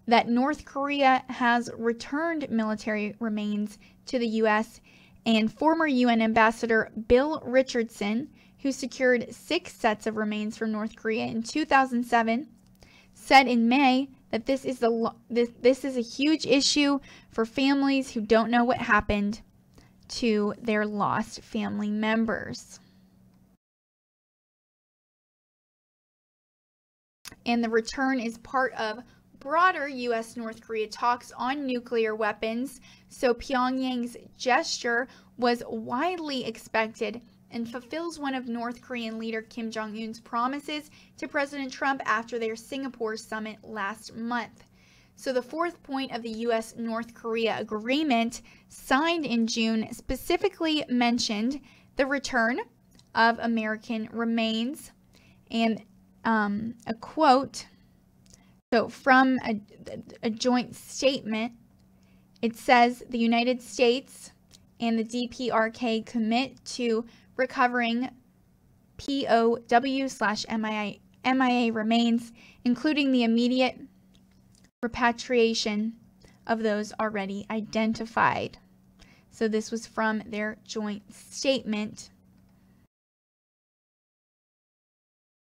that North Korea has returned military remains to the U.S., and former UN Ambassador Bill Richardson, who secured 6 sets of remains from North Korea in 2007, said in May that this is a huge issue for families who don't know what happened to their lost family members. And the return is part of broader U.S.-North Korea talks on nuclear weapons, so Pyongyang's gesture was widely expected and fulfills one of North Korean leader Kim Jong-un's promises to President Trump after their Singapore summit last month. So the fourth point of the U.S.-North Korea agreement signed in June specifically mentioned the return of American remains, and a quote, so from a joint statement, it says the United States and the DPRK commit to recovering POW/MIA remains, including the immediate repatriation of those already identified. So this was from their joint statement.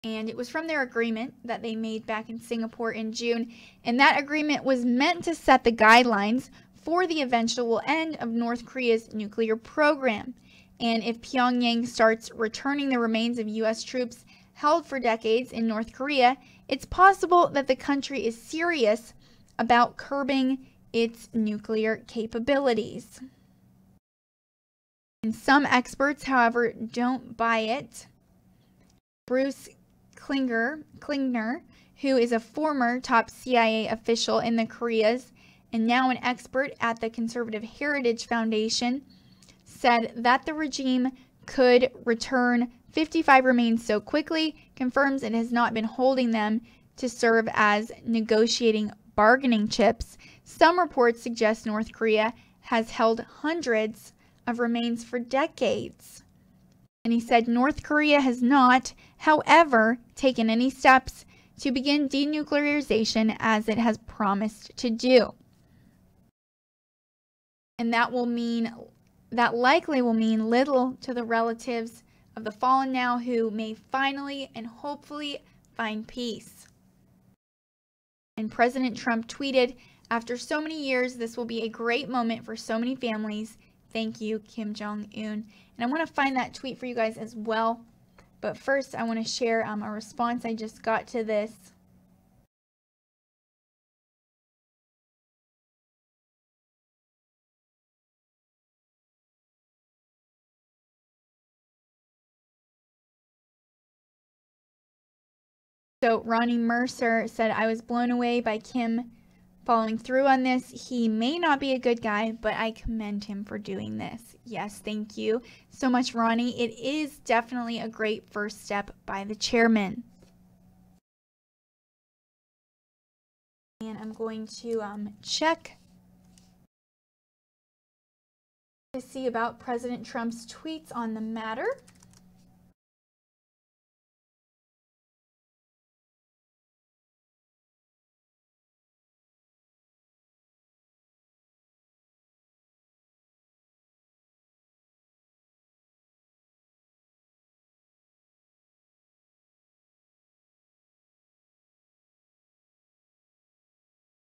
And it was from their agreement that they made back in Singapore in June. And that agreement was meant to set the guidelines for the eventual end of North Korea's nuclear program. And if Pyongyang starts returning the remains of U.S. troops held for decades in North Korea, it's possible that the country is serious about curbing its nuclear capabilities. And some experts, however, don't buy it. Bruce Klingner, who is a former top CIA official in the Koreas and now an expert at the Conservative Heritage Foundation, said that the regime could return 55 remains so quickly, confirms it has not been holding them to serve as negotiating bargaining chips. Some reports suggest North Korea has held hundreds of remains for decades. And he said North Korea has not, however, taken any steps to begin denuclearization as it has promised to do. And that likely will mean little to the relatives of the fallen now, who may finally and hopefully find peace. And President Trump tweeted, "After so many years, this will be a great moment for so many families. Thank you, Kim Jong-un." And I want to find that tweet for you guys as well. But first, I want to share a response I just got to this. So Ronnie Mercer said, I was blown away by Kim following through on this. He may not be a good guy, but I commend him for doing this. Yes, thank you so much, Ronnie. It is definitely a great first step by the chairman. And I'm going to check to see about President Trump's tweets on the matter.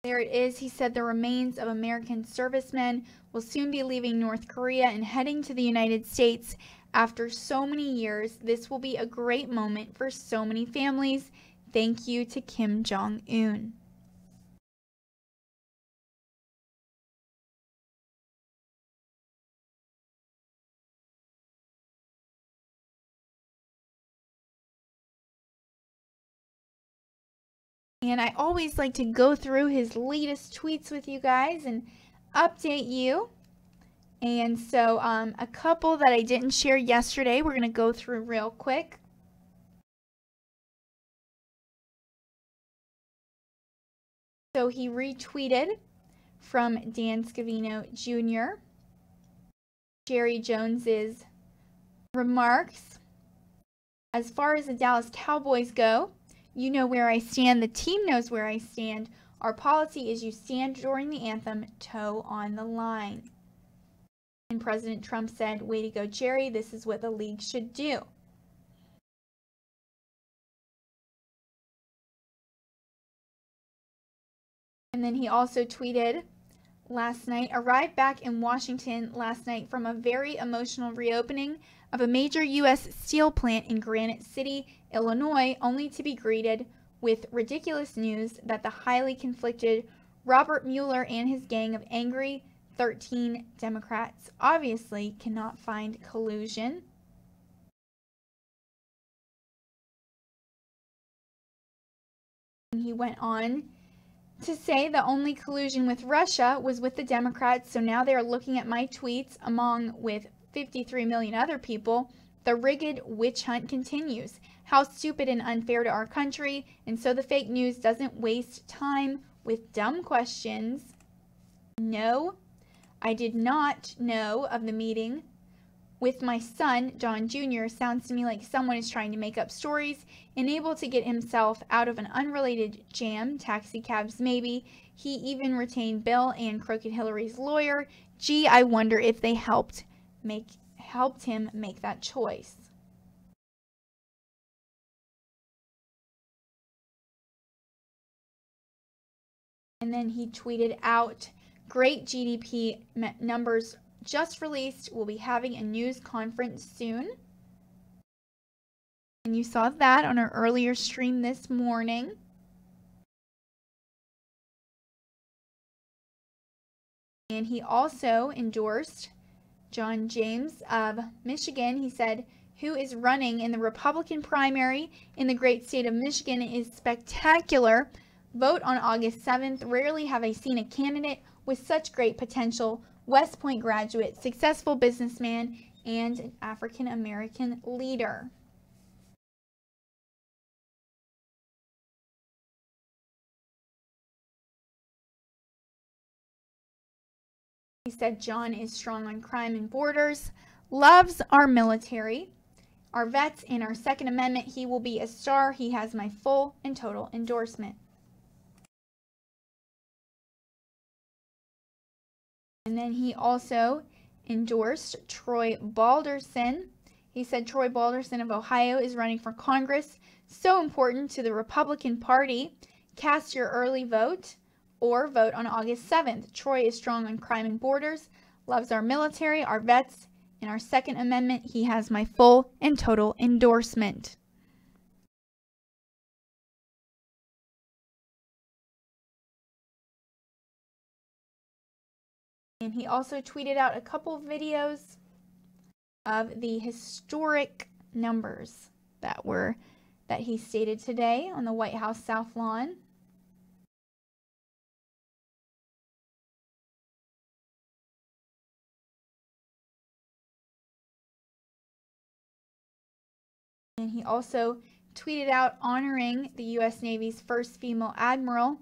There it is. He said the remains of American servicemen will soon be leaving North Korea and heading to the United States after so many years. This will be a great moment for so many families. Thank you to Kim Jong-un. And I always like to go through his latest tweets with you guys and update you. And so a couple that I didn't share yesterday, we're going to go through real quick. So he retweeted from Dan Scavino Jr. Jerry Jones's remarks. As far as the Dallas Cowboys go, you know where I stand. The team knows where I stand. Our policy is you stand during the anthem, toe on the line. And President Trump said, way to go, Jerry. This is what the league should do. And then he also tweeted last night, arrived back in Washington last night from a very emotional reopening of a major U.S. steel plant in Granite City, Illinois, only to be greeted with ridiculous news that the highly conflicted Robert Mueller and his gang of angry 13 Democrats obviously cannot find collusion. And he went on to say the only collusion with Russia was with the Democrats, so now they're looking at my tweets along with 53 million other people. The rigged witch hunt continues. How stupid and unfair to our country, and so the fake news doesn't waste time with dumb questions. No, I did not know of the meeting with my son, John Jr. Sounds to me like someone is trying to make up stories and able to get himself out of an unrelated jam. Taxi cabs, maybe. He even retained Bill and Crooked Hillary's lawyer. Gee, I wonder if they helped him make that choice. And then he tweeted out, great GDP numbers just released. We'll be having a news conference soon. And you saw that on our earlier stream this morning. And he also endorsed John James of Michigan. He said, who is running in the Republican primary in the great state of Michigan is spectacular. Vote on August 7th. Rarely have I seen a candidate with such great potential. West Point graduate, successful businessman, and an African-American leader. He said John is strong on crime and borders, loves our military, our vets, and our Second Amendment. He will be a star. He has my full and total endorsement. And then he also endorsed Troy Balderson. He said Troy Balderson of Ohio is running for Congress. So important to the Republican Party. Cast your early vote or vote on August 7th. Troy is strong on crime and borders, loves our military, our vets, and our Second Amendment. He has my full and total endorsement. And he also tweeted out a couple of videos of the historic numbers that were that he stated today on the White House South Lawn. And he also tweeted out honoring the U.S. Navy's first female admiral,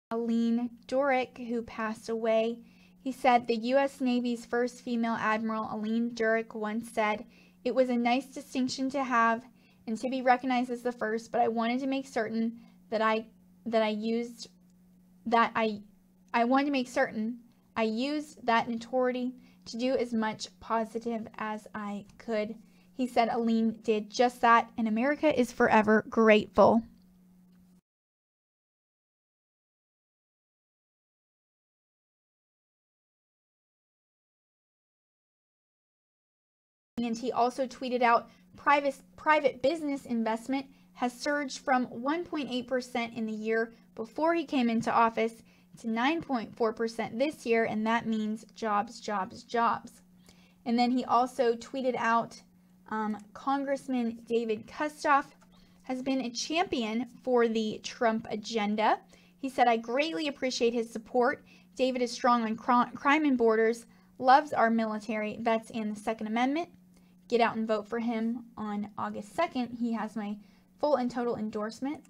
Aline Durick, who passed away. He said, the U.S. Navy's first female admiral, Aline Durick, once said, "It was a nice distinction to have and to be recognized as the first, but I wanted to make certain that I used that notoriety to do as much positive as I could." He said Aline did just that, and America is forever grateful. And he also tweeted out, private business investment has surged from 1.8% in the year before he came into office to 9.4% this year, and that means jobs, jobs, jobs. And then he also tweeted out, Congressman David Kustoff has been a champion for the Trump agenda. He said, "I greatly appreciate his support. David is strong on crime and borders, loves our military, vets, and the Second Amendment. Get out and vote for him on August 2nd. He has my full and total endorsement."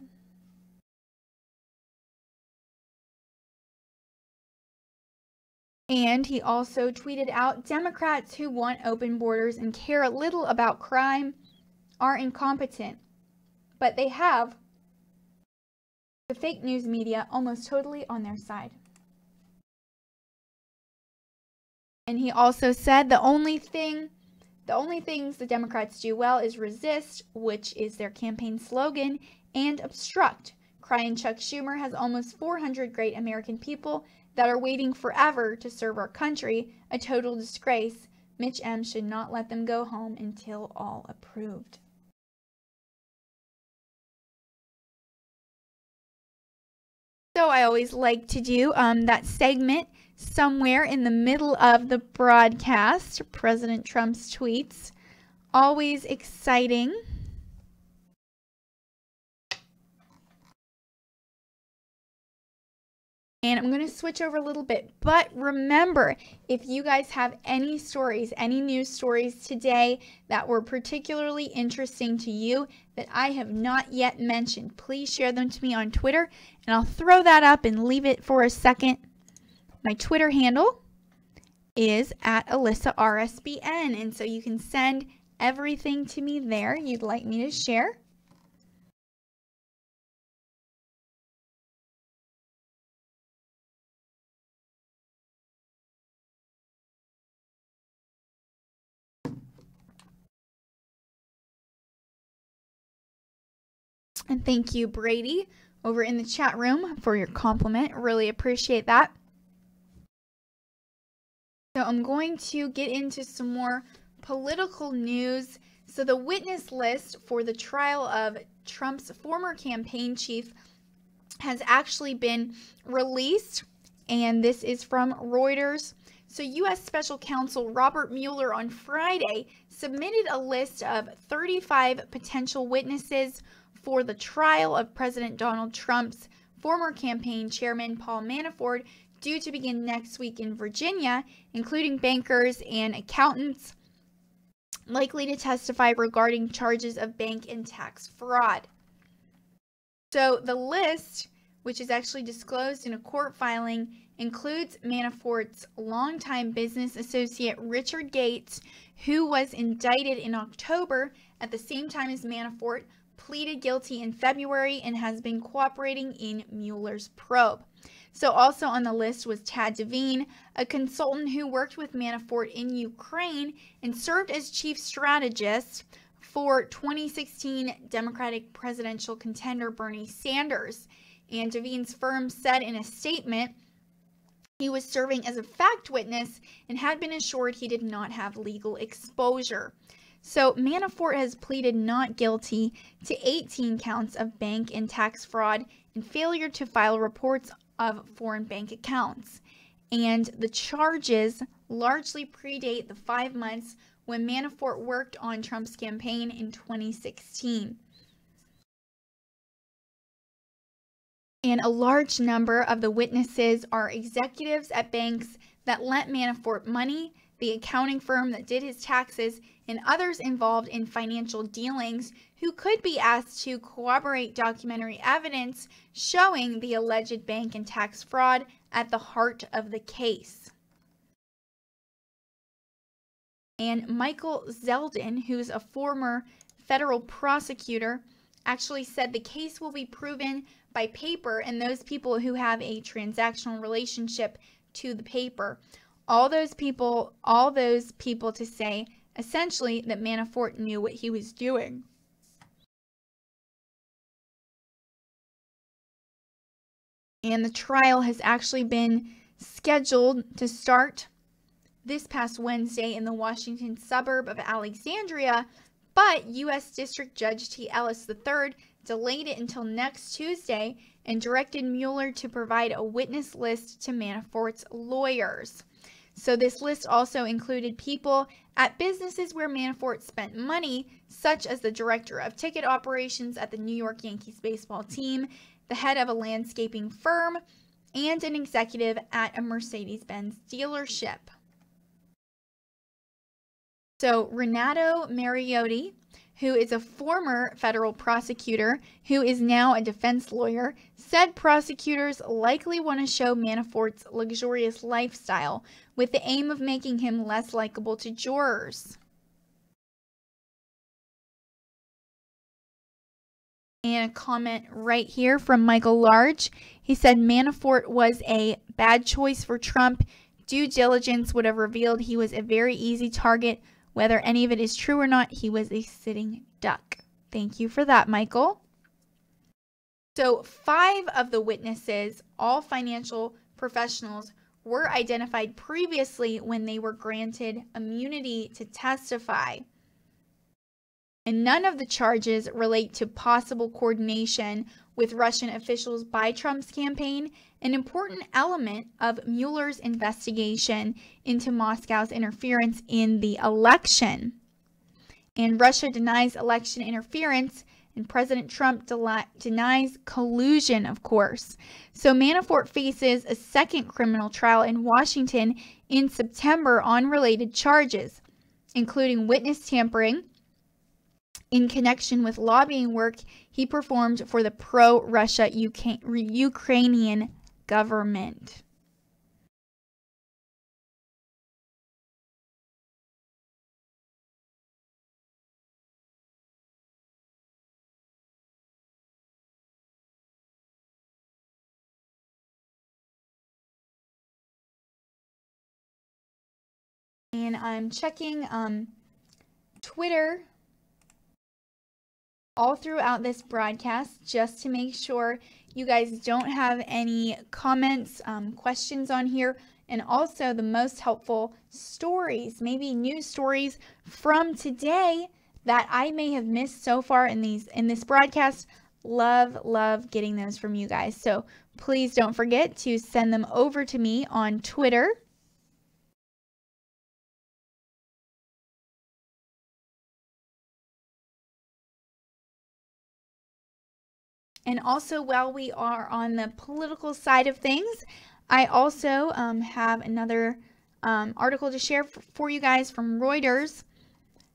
And he also tweeted out, Democrats who want open borders and care little about crime are incompetent, but they have the fake news media almost totally on their side. And he also said the only things the Democrats do well is resist, which is their campaign slogan, and obstruct. Crying Chuck Schumer has almost 400 great American people that are waiting forever to serve our country. A total disgrace. Mitch M. should not let them go home until all approved. So I always like to do that segment somewhere in the middle of the broadcast. President Trump's tweets. Always exciting. And I'm going to switch over a little bit. But remember, if you guys have any stories, any news stories today that were particularly interesting to you that I have not yet mentioned, please share them to me on Twitter. And I'll throw that up and leave it for a second. My Twitter handle is at Alyssa RSBN. And so you can send everything to me there you'd like me to share. And thank you, Brady, over in the chat room for your compliment. Really appreciate that. So I'm going to get into some more political news. So the witness list for the trial of Trump's former campaign chief has actually been released, and this is from Reuters. So U.S. Special Counsel Robert Mueller on Friday submitted a list of 35 potential witnesses for the trial of President Donald Trump's former campaign chairman Paul Manafort, due to begin next week in Virginia, including bankers and accountants likely to testify regarding charges of bank and tax fraud. So the list, which is actually disclosed in a court filing, includes Manafort's longtime business associate Richard Gates, who was indicted in October at the same time as Manafort, pleaded guilty in February, and has been cooperating in Mueller's probe. So also on the list was Tad Devine, a consultant who worked with Manafort in Ukraine and served as chief strategist for 2016 Democratic presidential contender Bernie Sanders. And Devine's firm said in a statement he was serving as a fact witness and had been assured he did not have legal exposure. So Manafort has pleaded not guilty to 18 counts of bank and tax fraud and failure to file reports of foreign bank accounts. And the charges largely predate the 5 months when Manafort worked on Trump's campaign in 2016. And a large number of the witnesses are executives at banks that lent Manafort money, the accounting firm that did his taxes, and others involved in financial dealings who could be asked to corroborate documentary evidence showing the alleged bank and tax fraud at the heart of the case. And Michael Zeldin, who's a former federal prosecutor, actually said the case will be proven by paper and those people who have a transactional relationship to the paper. All those people to say essentially that Manafort knew what he was doing. And the trial has actually been scheduled to start this past Wednesday in the Washington suburb of Alexandria, but U.S. District Judge T. Ellis III delayed it until next Tuesday and directed Mueller to provide a witness list to Manafort's lawyers. So this list also included people at businesses where Manafort spent money, such as the director of ticket operations at the New York Yankees baseball team, the head of a landscaping firm, and an executive at a Mercedes-Benz dealership. So Renato Mariotti, who is a former federal prosecutor who is now a defense lawyer, said prosecutors likely want to show Manafort's luxurious lifestyle with the aim of making him less likable to jurors. And a comment right here from Michael Large. He said Manafort was a bad choice for Trump. Due diligence would have revealed he was a very easy target. Whether any of it is true or not, he was a sitting duck. Thank you for that, Michael. So 5 of the witnesses, all financial professionals, were identified previously when they were granted immunity to testify. And none of the charges relate to possible coordination with Russian officials by Trump's campaign, an important element of Mueller's investigation into Moscow's interference in the election. And Russia denies election interference, and President Trump denies collusion, of course. So Manafort faces a second criminal trial in Washington in September on related charges, including witness tampering in connection with lobbying work he performed for the pro-Russia Ukrainian government. And I'm checking Twitter all throughout this broadcast just to make sure you guys don't have any comments, questions on here, and also the most helpful stories, maybe news stories from today that I may have missed so far in this broadcast. Love getting those from you guys. So please don't forget to send them over to me on Twitter. And also, while we are on the political side of things, I also have another article to share for you guys from Reuters.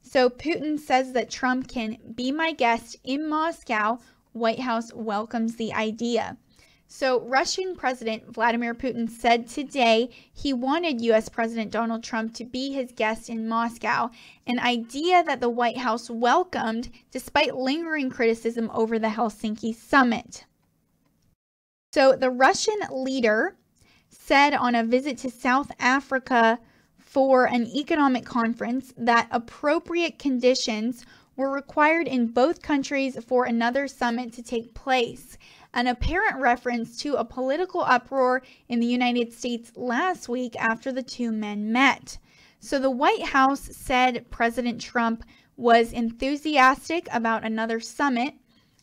So Putin says that Trump can be my guest in Moscow. White House welcomes the idea. So Russian President Vladimir Putin said today he wanted U.S. President Donald Trump to be his guest in Moscow, an idea that the White House welcomed despite lingering criticism over the Helsinki summit. So the Russian leader said on a visit to South Africa for an economic conference that appropriate conditions were required in both countries for another summit to take place, an apparent reference to a political uproar in the United States last week after the two men met. So the White House said President Trump was enthusiastic about another summit,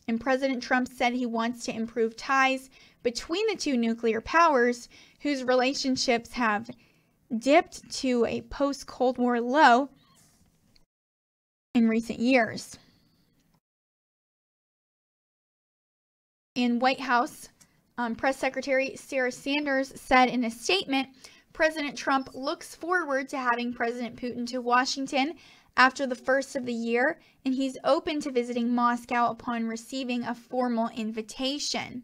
and President Trump said he wants to improve ties between the two nuclear powers whose relationships have dipped to a post-Cold War low in recent years. In White House Press Secretary Sarah Sanders said in a statement, President Trump looks forward to having President Putin to Washington after the first of the year, and he's open to visiting Moscow upon receiving a formal invitation.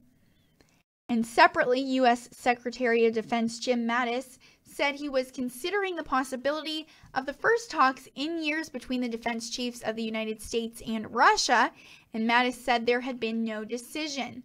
And separately, U.S. Secretary of Defense Jim Mattis said he was considering the possibility of the first talks in years between the defense chiefs of the United States and Russia, and Mattis said there had been no decision.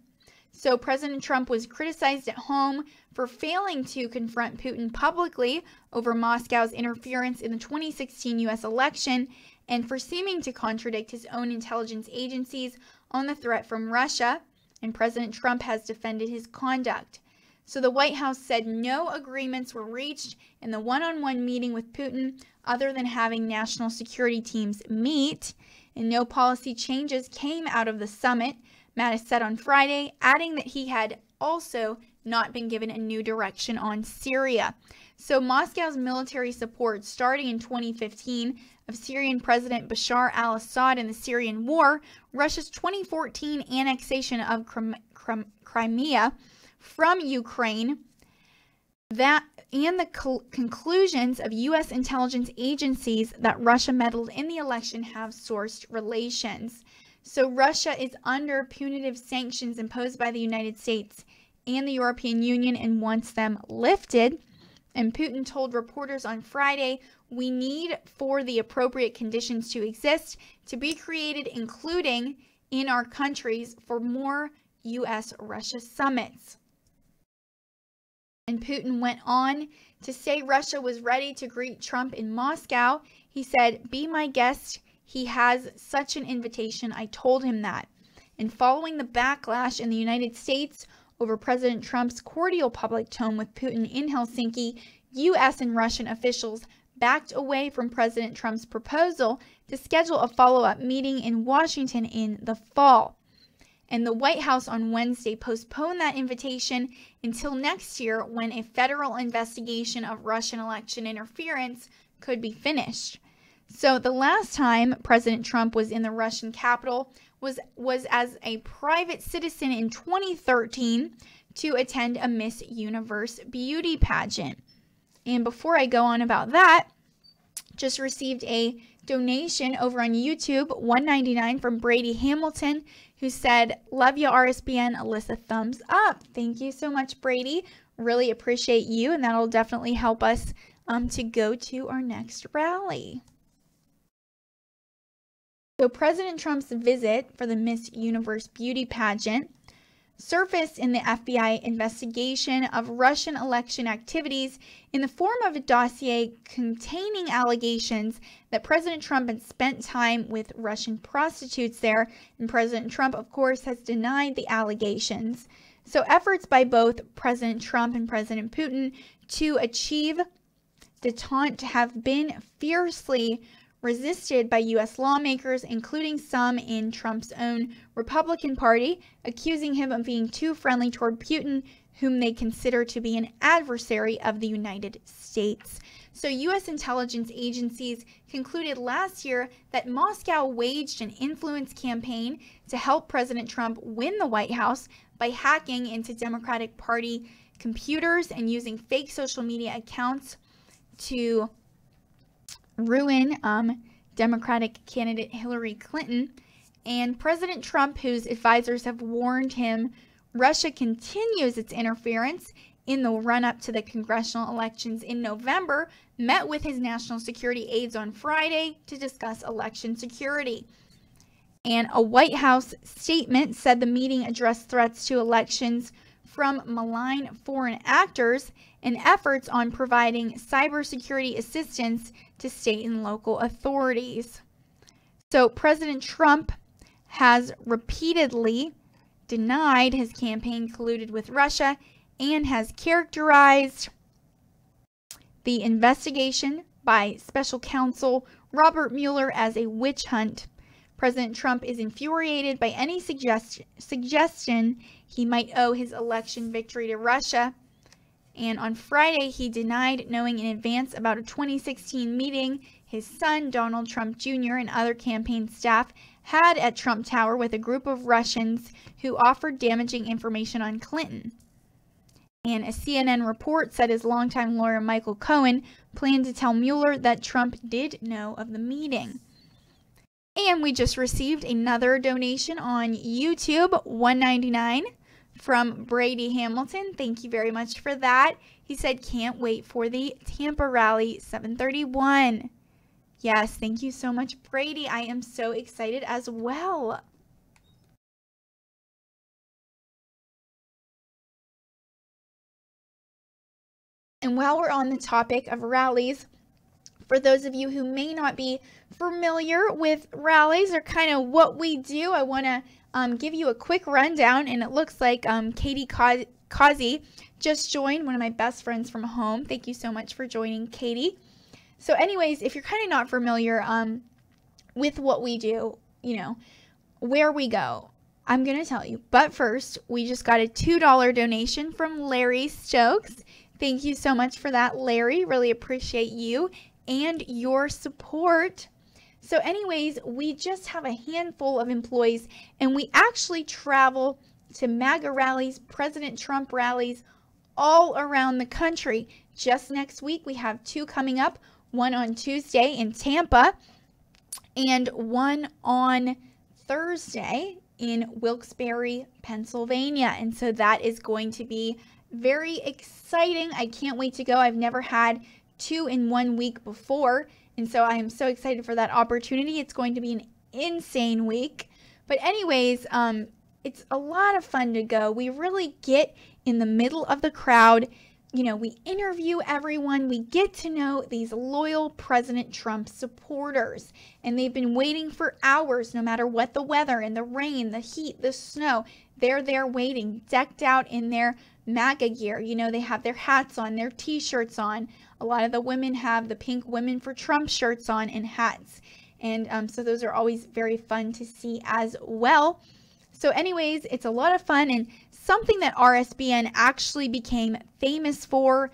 So President Trump was criticized at home for failing to confront Putin publicly over Moscow's interference in the 2016 U.S. election and for seeming to contradict his own intelligence agencies on the threat from Russia, and President Trump has defended his conduct. So the White House said no agreements were reached in the one-on-one meeting with Putin other than having national security teams meet, and no policy changes came out of the summit, Mattis said on Friday, adding that he had also not been given a new direction on Syria. So Moscow's military support starting in 2015 of Syrian President Bashar al-Assad in the Syrian war, Russia's 2014 annexation of Crimea from Ukraine, that and the conclusions of U.S. intelligence agencies that Russia meddled in the election have sourced relations. So Russia is under punitive sanctions imposed by the United States and the European Union and wants them lifted. And Putin told reporters on Friday, we need for the appropriate conditions to exist to be created, including in our countries, for more U.S.-Russia summits. And Putin went on to say Russia was ready to greet Trump in Moscow. He said, be my guest. He has such an invitation. I told him that. And following the backlash in the United States over President Trump's cordial public tone with Putin in Helsinki, U.S. and Russian officials backed away from President Trump's proposal to schedule a follow-up meeting in Washington in the fall. And the White House on Wednesday postponed that invitation until next year when a federal investigation of Russian election interference could be finished. So the last time President Trump was in the Russian capital was as a private citizen in 2013 to attend a Miss Universe beauty pageant. And before I go on about that, just received a donation over on YouTube, $1.99 from Brady Hamilton, who said, love you RSBN, Alyssa, thumbs up. Thank you so much, Brady. Really appreciate you, and that'll definitely help us to go to our next rally. So President Trump's visit for the Miss Universe beauty pageant surfaced in the FBI investigation of Russian election activities in the form of a dossier containing allegations that President Trump had spent time with Russian prostitutes there, and President Trump, of course, has denied the allegations. So efforts by both President Trump and President Putin to achieve detente have been fiercely resisted by U.S. lawmakers, including some in Trump's own Republican Party, accusing him of being too friendly toward Putin, whom they consider to be an adversary of the United States. So U.S. intelligence agencies concluded last year that Moscow waged an influence campaign to help President Trump win the White House by hacking into Democratic Party computers and using fake social media accounts to ruin Democratic candidate Hillary Clinton. And President Trump, whose advisors have warned him Russia continues its interference in the run-up to the congressional elections in November, met with his national security aides on Friday to discuss election security. And a White House statement said the meeting addressed threats to elections from malign foreign actors and efforts on providing cybersecurity assistance to state and local authorities. So President Trump has repeatedly denied his campaign colluded with Russia and has characterized the investigation by special counsel Robert Mueller as a witch hunt. President Trump is infuriated by any suggestion he might owe his election victory to Russia. And on Friday, he denied knowing in advance about a 2016 meeting his son, Donald Trump Jr., and other campaign staff had at Trump Tower with a group of Russians who offered damaging information on Clinton. And a CNN report said his longtime lawyer Michael Cohen planned to tell Mueller that Trump did know of the meeting. And we just received another donation on YouTube, $1.99 from Brady Hamilton. Thank you very much for that. He said, can't wait for the Tampa rally, 7:31. Yes, thank you so much, Brady. I am so excited as well. And while we're on the topic of rallies, for those of you who may not be familiar with rallies or kind of what we do, I want to give you a quick rundown. And it looks like Katie Causey just joined, one of my best friends from home. Thank you so much for joining, Katie. So anyways, if you're kind of not familiar with what we do, you know, where we go, I'm going to tell you. But first, we just got a $2 donation from Larry Stokes. Thank you so much for that, Larry. Really appreciate you and your support. So anyways, we just have a handful of employees, and we actually travel to MAGA rallies, President Trump rallies, all around the country. Just next week, we have 2 coming up, one on Tuesday in Tampa, and one on Thursday in Wilkes-Barre, Pennsylvania. And so that is going to be very exciting. I can't wait to go. I've never had 2 in 1 week before, and so I am so excited for that opportunity. It's going to be an insane week. But anyways, it's a lot of fun to go. We really get in the middle of the crowd. You know, we interview everyone. We get to know these loyal President Trump supporters, and they've been waiting for hours, no matter what the weather and the rain, the heat, the snow. They're there waiting, decked out in their MAGA gear. You know, they have their hats on, their t-shirts on. A lot of the women have the pink Women for Trump shirts on and hats. And so those are always very fun to see as well. So anyways, it's a lot of fun, and something that RSBN actually became famous for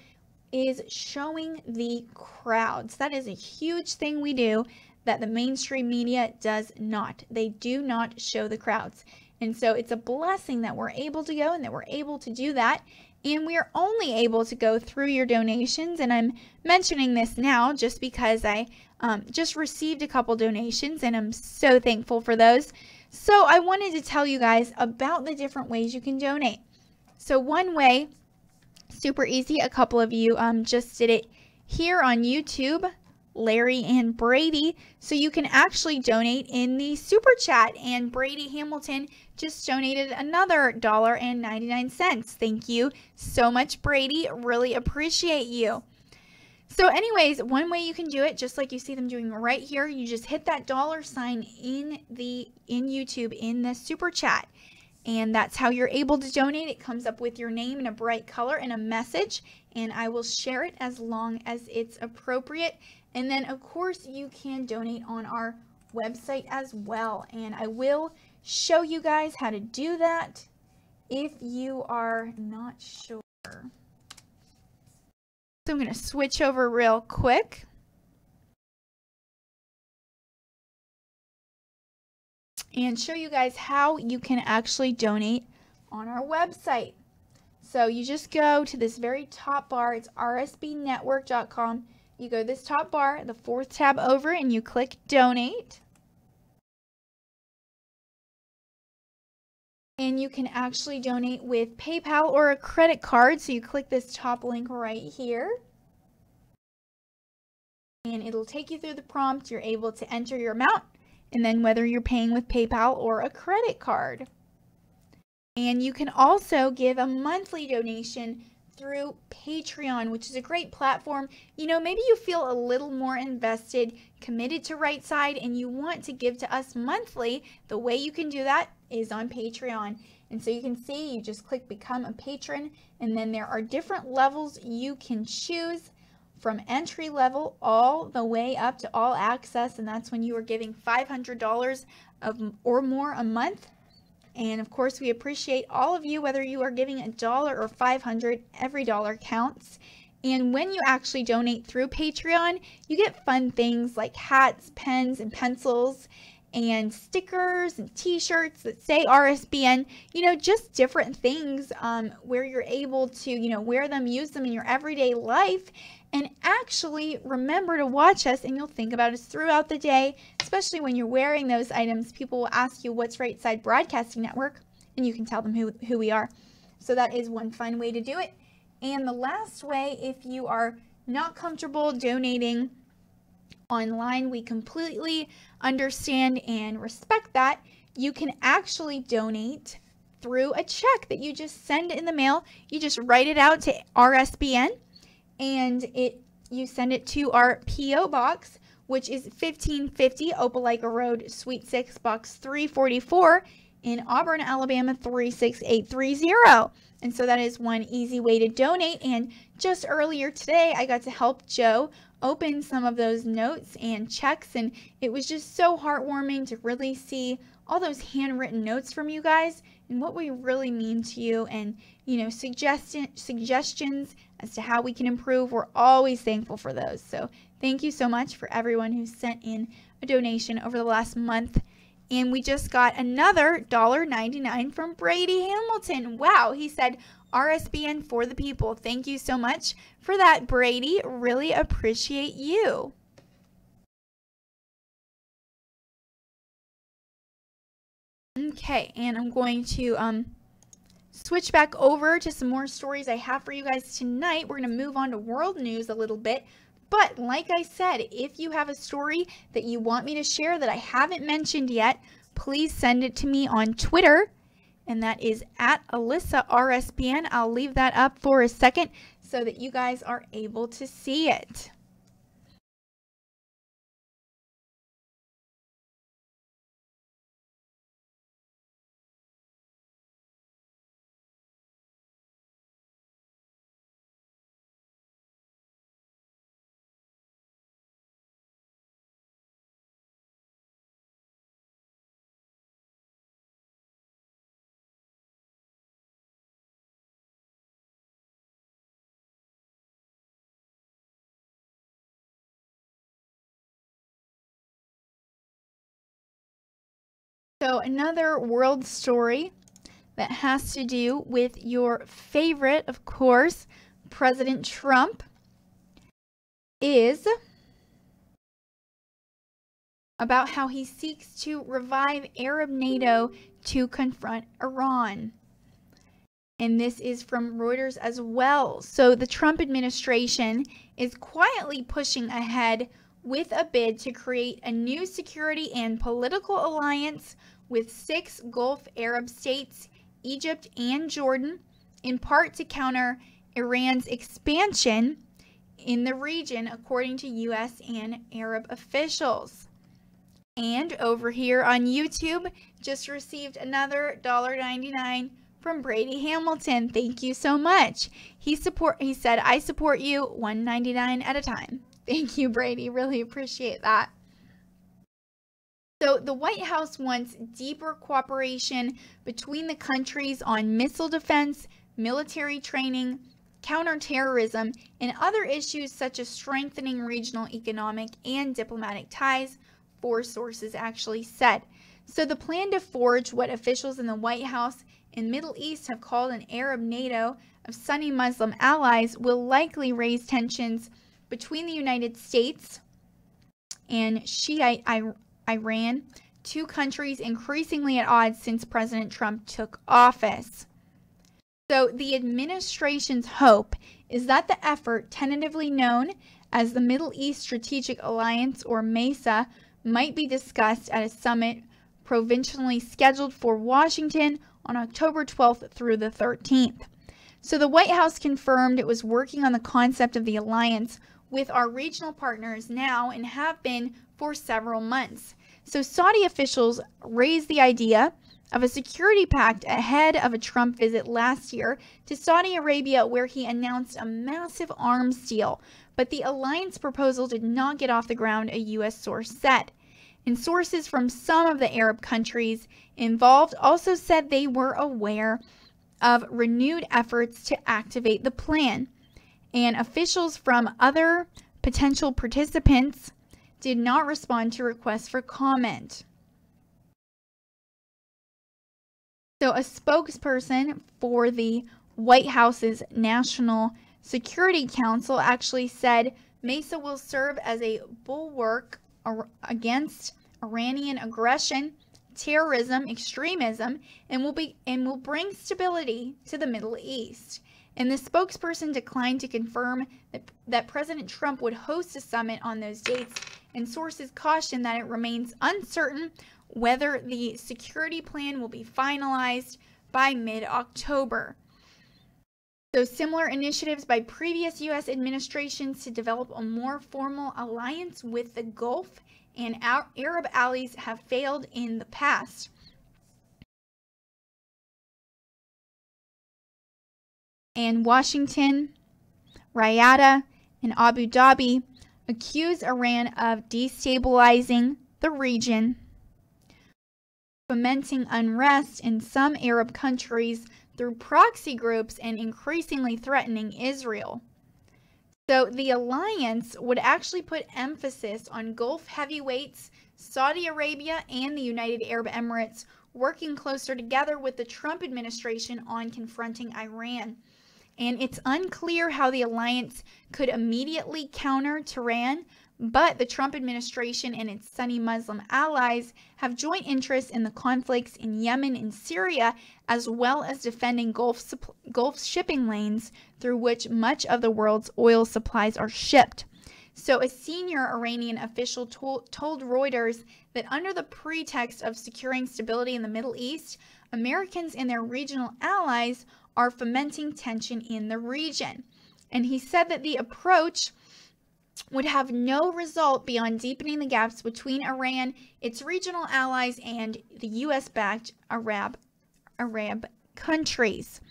is showing the crowds. That is a huge thing we do that the mainstream media does not. They do not show the crowds. And so it's a blessing that we're able to go and that we're able to do that. And we are only able to go through your donations. And I'm mentioning this now just because I just received a couple donations, and I'm so thankful for those. So I wanted to tell you guys about the different ways you can donate. So one way, super easy, a couple of you just did it here on YouTube, Larry and Brady. So you can actually donate in the super chat, and Brady Hamilton just donated another $1.99. Thank you so much, Brady. Really appreciate you. So anyways, one way you can do it, just like you see them doing right here, you just hit that $sign in YouTube in the super chat. And that's how you're able to donate. It comes up with your name in a bright color and a message, and I will share it as long as it's appropriate. And then of course you can donate on our website as well. And I will show you guys how to do that if you are not sure. So I'm going to switch over real quick. And show you guys how you can actually donate on our website. So you just go to this very top bar. It's rsbnetwork.com. You go this top bar, the 4th tab over, and you click donate. And you can actually donate with PayPal or a credit card. So you click this top link right here. And it'll take you through the prompt. You're able to enter your amount, and then whether you're paying with PayPal or a credit card. And you can also give a monthly donation through Patreon, which is a great platform. You know, maybe you feel a little more invested, committed to Right Side, and you want to give to us monthly. The way you can do that is on Patreon. And so you can see, you just click Become a Patron, and then there are different levels you can choose, from entry level all the way up to all access, and that's when you are giving $500 or more a month. And of course, we appreciate all of you, whether you are giving $1 or $500, every dollar counts. And when you actually donate through Patreon, you get fun things like hats, pens, and pencils. and stickers and t-shirts that say RSBN, you know, just different things where you're able to, you know, wear them, use them in your everyday life, and actually remember to watch us, and you'll think about us throughout the day, especially when you're wearing those items. People will ask you, what's Right Side Broadcasting Network? And you can tell them who we are. So that is one fun way to do it. And the last way, if you are not comfortable donating online, we completely understand and respect that. You can actually donate through a check that you just send in the mail. You just write it out to RSBN, and you send it to our P.O. Box, which is 1550 Opelika Road, Suite 6, Box 344 in Auburn, Alabama 36830. And so that is one easy way to donate. And just earlier today, I got to help Joe open some of those notes and checks, and it was just so heartwarming to really see all those handwritten notes from you guys and what we really mean to you, and, you know, suggestions as to how we can improve. We're always thankful for those. So thank you so much for everyone who sent in a donation over the last month. And we just got another $1.99 from Brady Hamilton. Wow, he said, RSBN for the people. Thank you so much for that, Brady. Really appreciate you. Okay, and I'm going to switch back over to some more stories I have for you guys tonight. We're going to move on to world news a little bit. But like I said, if you have a story that you want me to share that I haven't mentioned yet, please send it to me on Twitter. And that is at Alyssa RSBN. I'll leave that up for a second so that you guys are able to see it. So another world story that has to do with your favorite, of course, President Trump, is about how he seeks to revive Arab NATO to confront Iran. And this is from Reuters as well. So the Trump administration is quietly pushing ahead with a bid to create a new security and political alliance with 6 Gulf Arab states, Egypt and Jordan, in part to counter Iran's expansion in the region, according to U.S. and Arab officials. And over here on YouTube, just received another $1.99 from Brady Hamilton. Thank you so much. He said, I support you $1.99 at a time. Thank you, Brady. Really appreciate that. So the White House wants deeper cooperation between the countries on missile defense, military training, counterterrorism, and other issues such as strengthening regional economic and diplomatic ties, 4 sources actually said. So the plan to forge what officials in the White House and Middle East have called an Arab NATO of Sunni Muslim allies will likely raise tensions between the United States and Shiite Iran, 2 countries increasingly at odds since President Trump took office. So the administration's hope is that the effort, tentatively known as the Middle East Strategic Alliance, or MESA, might be discussed at a summit provisionally scheduled for Washington on October 12th through the 13th. So the White House confirmed it was working on the concept of the alliance with our regional partners now and have been for several months. So Saudi officials raised the idea of a security pact ahead of a Trump visit last year to Saudi Arabia, where he announced a massive arms deal. But the alliance proposal did not get off the ground, a U.S. source said. And sources from some of the Arab countries involved also said they were aware of renewed efforts to activate the plan. And officials from other potential participants did not respond to requests for comment. So a spokesperson for the White House's National Security Council actually said Mesa will serve as a bulwark against Iranian aggression, terrorism, extremism, and will bring stability to the Middle East. And the spokesperson declined to confirm that President Trump would host a summit on those dates, and sources caution that it remains uncertain whether the security plan will be finalized by mid-October. So similar initiatives by previous U.S. administrations to develop a more formal alliance with the Gulf and Arab allies have failed in the past. And Washington, Riyadh, and Abu Dhabi accuse Iran of destabilizing the region, fomenting unrest in some Arab countries through proxy groups, and increasingly threatening Israel. So the alliance would actually put emphasis on Gulf heavyweights, Saudi Arabia, and the United Arab Emirates working closer together with the Trump administration on confronting Iran. And it's unclear how the alliance could immediately counter Tehran, but the Trump administration and its Sunni Muslim allies have joint interests in the conflicts in Yemen and Syria, as well as defending Gulf shipping lanes through which much of the world's oil supplies are shipped. So a senior Iranian official told Reuters that under the pretext of securing stability in the Middle East, Americans and their regional allies are fomenting tension in the region. And he said that the approach would have no result beyond deepening the gaps between Iran, its regional allies, and the U.S.-backed Arab countries.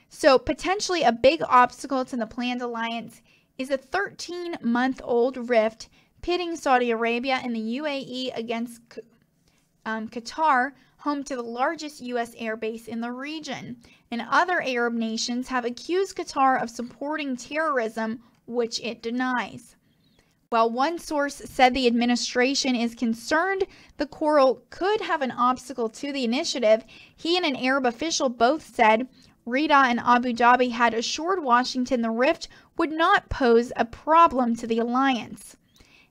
So potentially a big obstacle to the planned alliance is a 13-month-old rift pitting Saudi Arabia and the UAE against Qatar, home to the largest U.S. airbase in the region. And other Arab nations have accused Qatar of supporting terrorism, which it denies. While one source said the administration is concerned the quarrel could have an obstacle to the initiative, he and an Arab official both said Riyadh and Abu Dhabi had assured Washington the rift would not pose a problem to the alliance.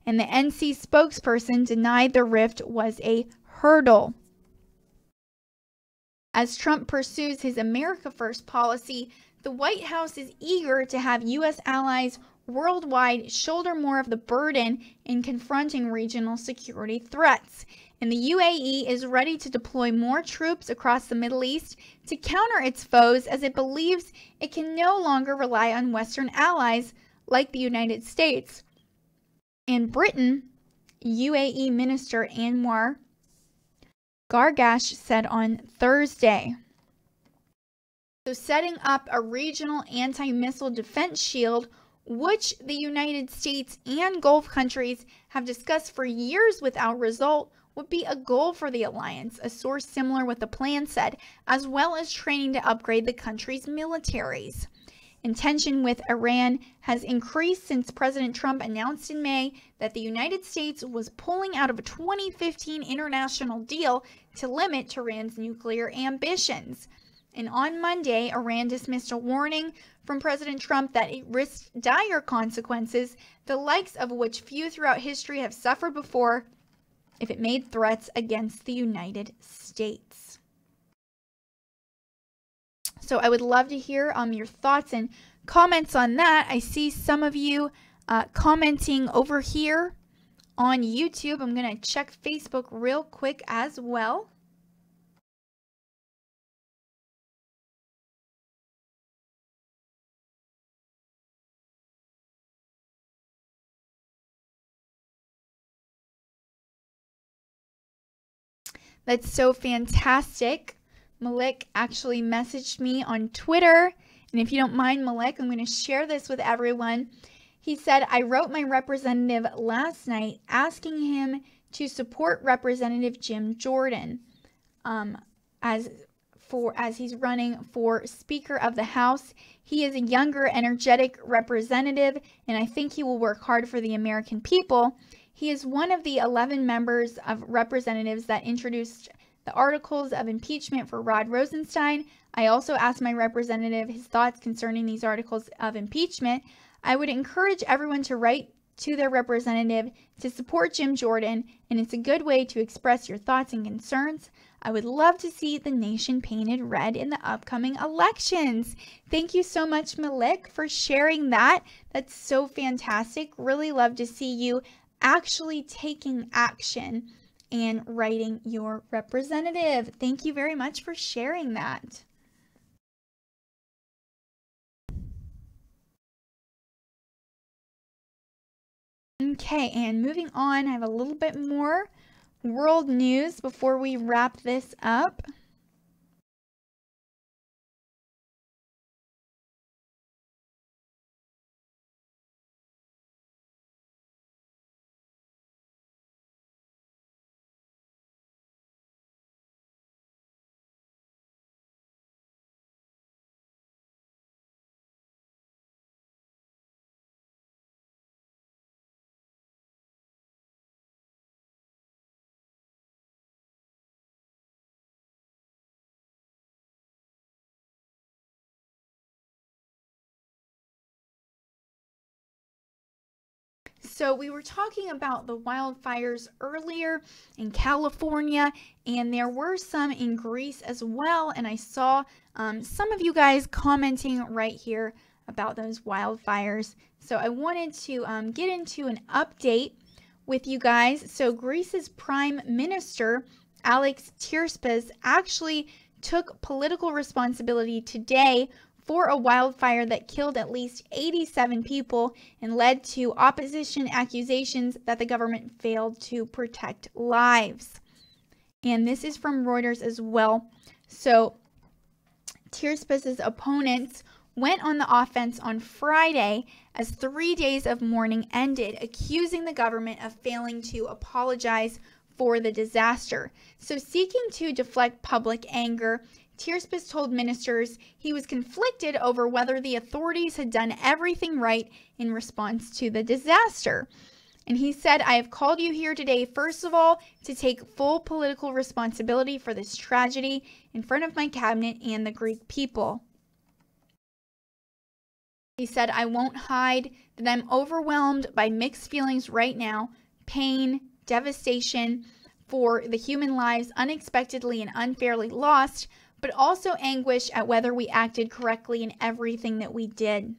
And the NC spokesperson denied the rift was a hurdle. As Trump pursues his America First policy, the White House is eager to have U.S. allies worldwide shoulder more of the burden in confronting regional security threats. And the UAE is ready to deploy more troops across the Middle East to counter its foes, as it believes it can no longer rely on Western allies like the United States. And Britain, UAE Minister Anwar Gargash said on Thursday, so setting up a regional anti-missile defense shield, which the United States and Gulf countries have discussed for years without result, would be a goal for the alliance, a source similar with the plan said, as well as training to upgrade the country's militaries. And tension with Iran has increased since President Trump announced in May that the United States was pulling out of a 2015 international deal to limit Tehran's nuclear ambitions. And on Monday, Iran dismissed a warning from President Trump that it risks dire consequences, the likes of which few throughout history have suffered before, if it made threats against the United States. So I would love to hear your thoughts and comments on that. I see some of you commenting over here on YouTube. I'm going to check Facebook real quick as well. That's so fantastic. Malik actually messaged me on Twitter. And if you don't mind, Malik, I'm going to share this with everyone. He said, I wrote my representative last night asking him to support Representative Jim Jordan as he's running for Speaker of the House. He is a younger, energetic representative, and I think he will work hard for the American people. He is one of the 11 members of representatives that introduced the articles of impeachment for Rod Rosenstein. I also asked my representative his thoughts concerning these articles of impeachment. I would encourage everyone to write to their representative to support Jim Jordan, and it's a good way to express your thoughts and concerns. I would love to see the nation painted red in the upcoming elections. Thank you so much, Malik, for sharing that. That's so fantastic. Really love to see you actually taking action and writing your representative. Thank you very much for sharing that. Okay, and moving on, I have a little bit more world news before we wrap this up. So we were talking about the wildfires earlier in California, and there were some in Greece as well. And I saw some of you guys commenting right here about those wildfires. So I wanted to get into an update with you guys. So Greece's Prime Minister, Alex Tirspis, actually took political responsibility today for a wildfire that killed at least 87 people and led to opposition accusations that the government failed to protect lives. And this is from Reuters as well. So Tirspis' opponents went on the offense on Friday as 3 days of mourning ended, accusing the government of failing to apologize for the disaster. So seeking to deflect public anger, Tirspis told ministers he was conflicted over whether the authorities had done everything right in response to the disaster. And he said, I have called you here today, first of all, to take full political responsibility for this tragedy in front of my cabinet and the Greek people. He said, I won't hide that I'm overwhelmed by mixed feelings right now, pain, devastation for the human lives unexpectedly and unfairly lost, but also anguish at whether we acted correctly in everything that we did.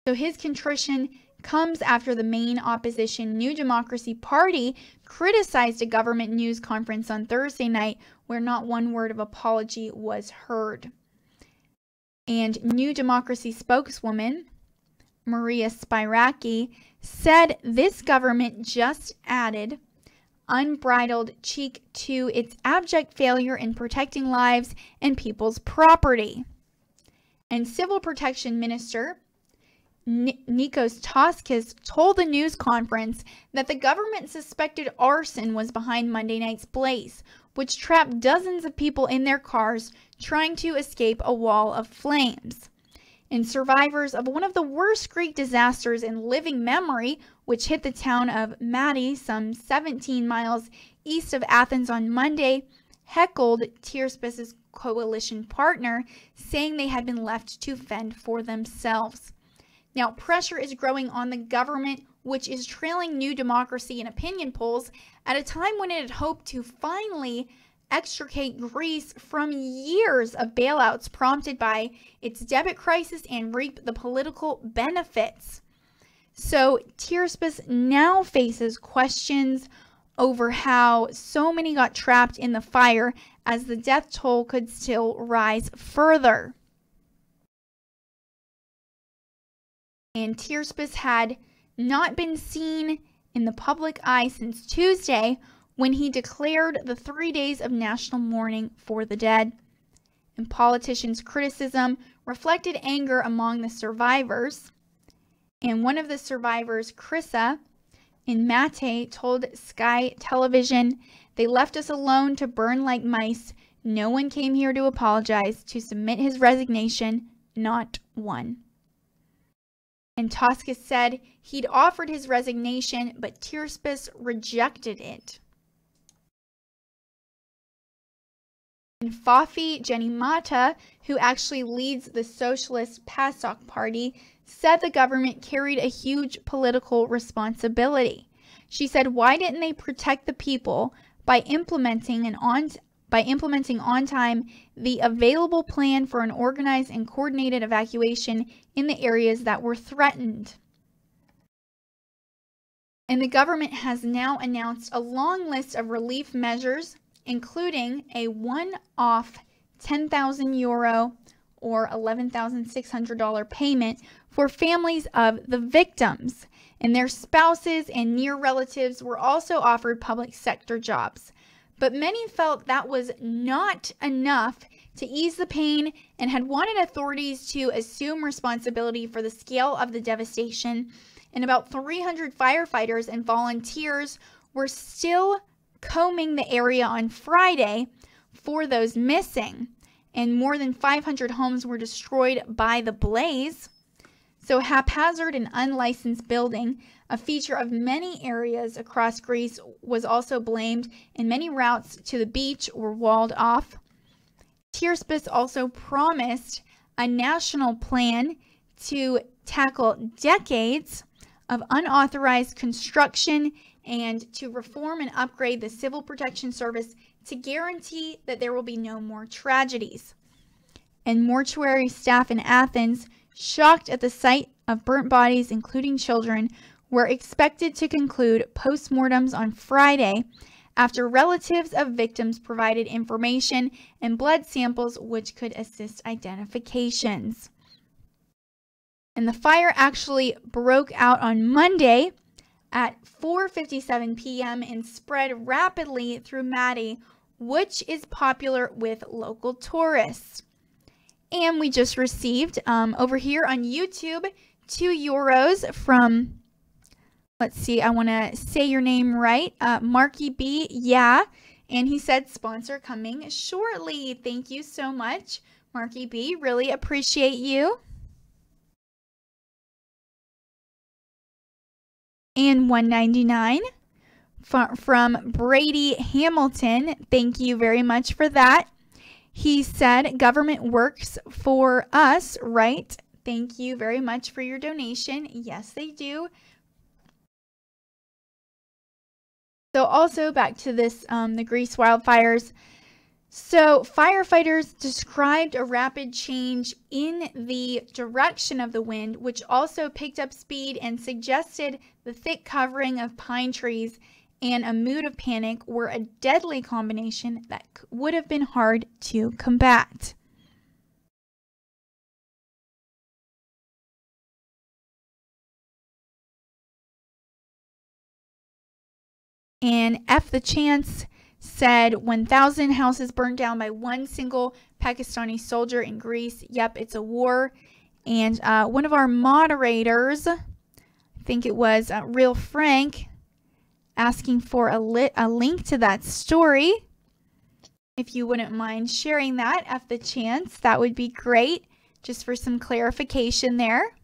So his contrition comes after the main opposition New Democracy Party criticized a government news conference on Thursday night where not one word of apology was heard. And New Democracy spokeswoman Maria Spiraki said this government just added unbridled cheek to its abject failure in protecting lives and people's property. And Civil Protection Minister Nikos Toskis told the news conference that the government suspected arson was behind Monday night's blaze, which trapped dozens of people in their cars trying to escape a wall of flames. And survivors of one of the worst Greek disasters in living memory, which hit the town of Mati, some 17 miles east of Athens on Monday, heckled Tirspis' coalition partner, saying they had been left to fend for themselves. Now, pressure is growing on the government, which is trailing New Democracy in opinion polls at a time when it had hoped to finally extricate Greece from years of bailouts prompted by its debt crisis and reap the political benefits. So Tirspis now faces questions over how so many got trapped in the fire, as the death toll could still rise further. And Tirspis had not been seen in the public eye since Tuesday, when he declared the 3 days of national mourning for the dead. And politicians' criticism reflected anger among the survivors. And one of the survivors, Krissa, in Mate, told Sky Television, "They left us alone to burn like mice. No one came here to apologize, to submit his resignation, not one." And Toskis said he'd offered his resignation, but Tirspis rejected it. And Fafi Genimata, who actually leads the Socialist PASOK party, said the government carried a huge political responsibility. She said, why didn't they protect the people by implementing on time the available plan for an organized and coordinated evacuation in the areas that were threatened? And the government has now announced a long list of relief measures, including a one-off €10,000 or $11,600 payment for families of the victims. And their spouses and near relatives were also offered public sector jobs. But many felt that was not enough to ease the pain and had wanted authorities to assume responsibility for the scale of the devastation. And about 300 firefighters and volunteers were still combing the area on Friday for those missing. And more than 500 homes were destroyed by the blaze. So haphazard and unlicensed building, a feature of many areas across Greece, was also blamed, and many routes to the beach were walled off. Tierspis also promised a national plan to tackle decades of unauthorized construction and to reform and upgrade the Civil Protection Service to guarantee that there will be no more tragedies. And mortuary staff in Athens, shocked at the sight of burnt bodies, including children, were expected to conclude postmortems on Friday after relatives of victims provided information and blood samples which could assist identifications. And the fire actually broke out on Monday at 4:57 p.m. and spread rapidly through Maddie, which is popular with local tourists. And we just received over here on YouTube €2 from, let's see, I want to say your name right, Marky B. Yeah, and he said sponsor coming shortly. Thank you so much, Marky B. Really appreciate you. And $1.99 from Brady Hamilton. Thank you very much for that. He said, government works for us, right? Thank you very much for your donation. Yes, they do. So also back to this, the Greece wildfires. So firefighters described a rapid change in the direction of the wind, which also picked up speed and suggested the thick covering of pine trees and a mood of panic were a deadly combination that would have been hard to combat. And F the Chance said 1,000 houses burned down by one single Pakistani soldier in Greece. Yep, it's a war. And one of our moderators, I think it was Real Frank, asking for a link to that story. If you wouldn't mind sharing that, F the Chance, that would be great, just for some clarification there.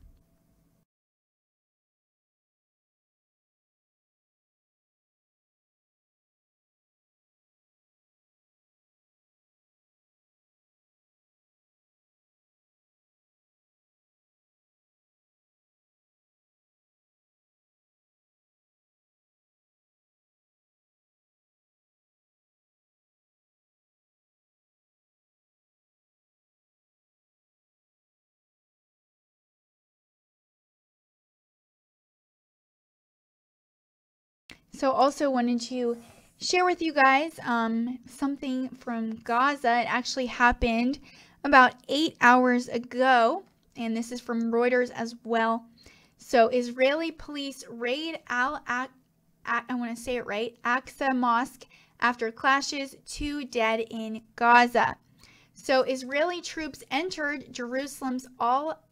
So also wanted to share with you guys something from Gaza. It actually happened about 8 hours ago, and this is from Reuters as well. So Israeli police raid I want to say it right, Aqsa Mosque after clashes, 2 dead in Gaza. So Israeli troops entered Jerusalem's Al-Aqsa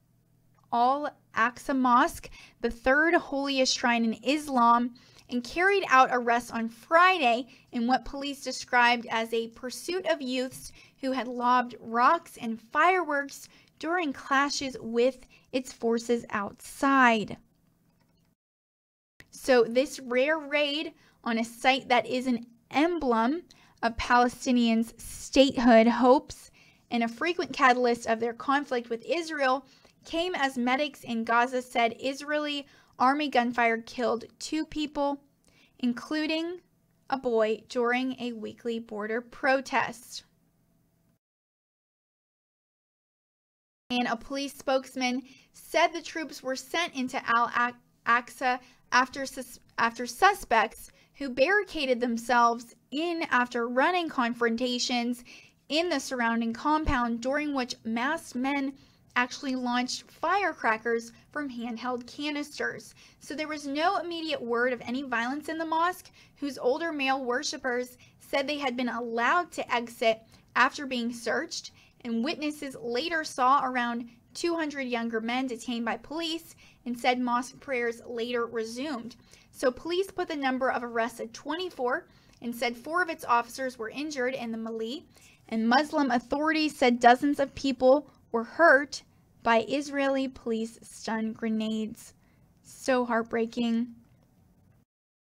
Mosque, the third holiest shrine in Islam, and carried out arrests on Friday in what police described as a pursuit of youths who had lobbed rocks and fireworks during clashes with its forces outside. So this rare raid on a site that is an emblem of Palestinians' statehood hopes and a frequent catalyst of their conflict with Israel came as medics in Gaza said Israeli army gunfire killed 2 people, including a boy, during a weekly border protest. And a police spokesman said the troops were sent into Al-Aqsa after suspects who barricaded themselves in after running confrontations in the surrounding compound, during which masked men actually launched firecrackers from handheld canisters. So there was no immediate word of any violence in the mosque, whose older male worshippers said they had been allowed to exit after being searched, and witnesses later saw around 200 younger men detained by police and said mosque prayers later resumed. So police put the number of arrests at 24 and said 4 of its officers were injured in the melee, and Muslim authorities said dozens of people were hurt by Israeli police stun grenades. So heartbreaking.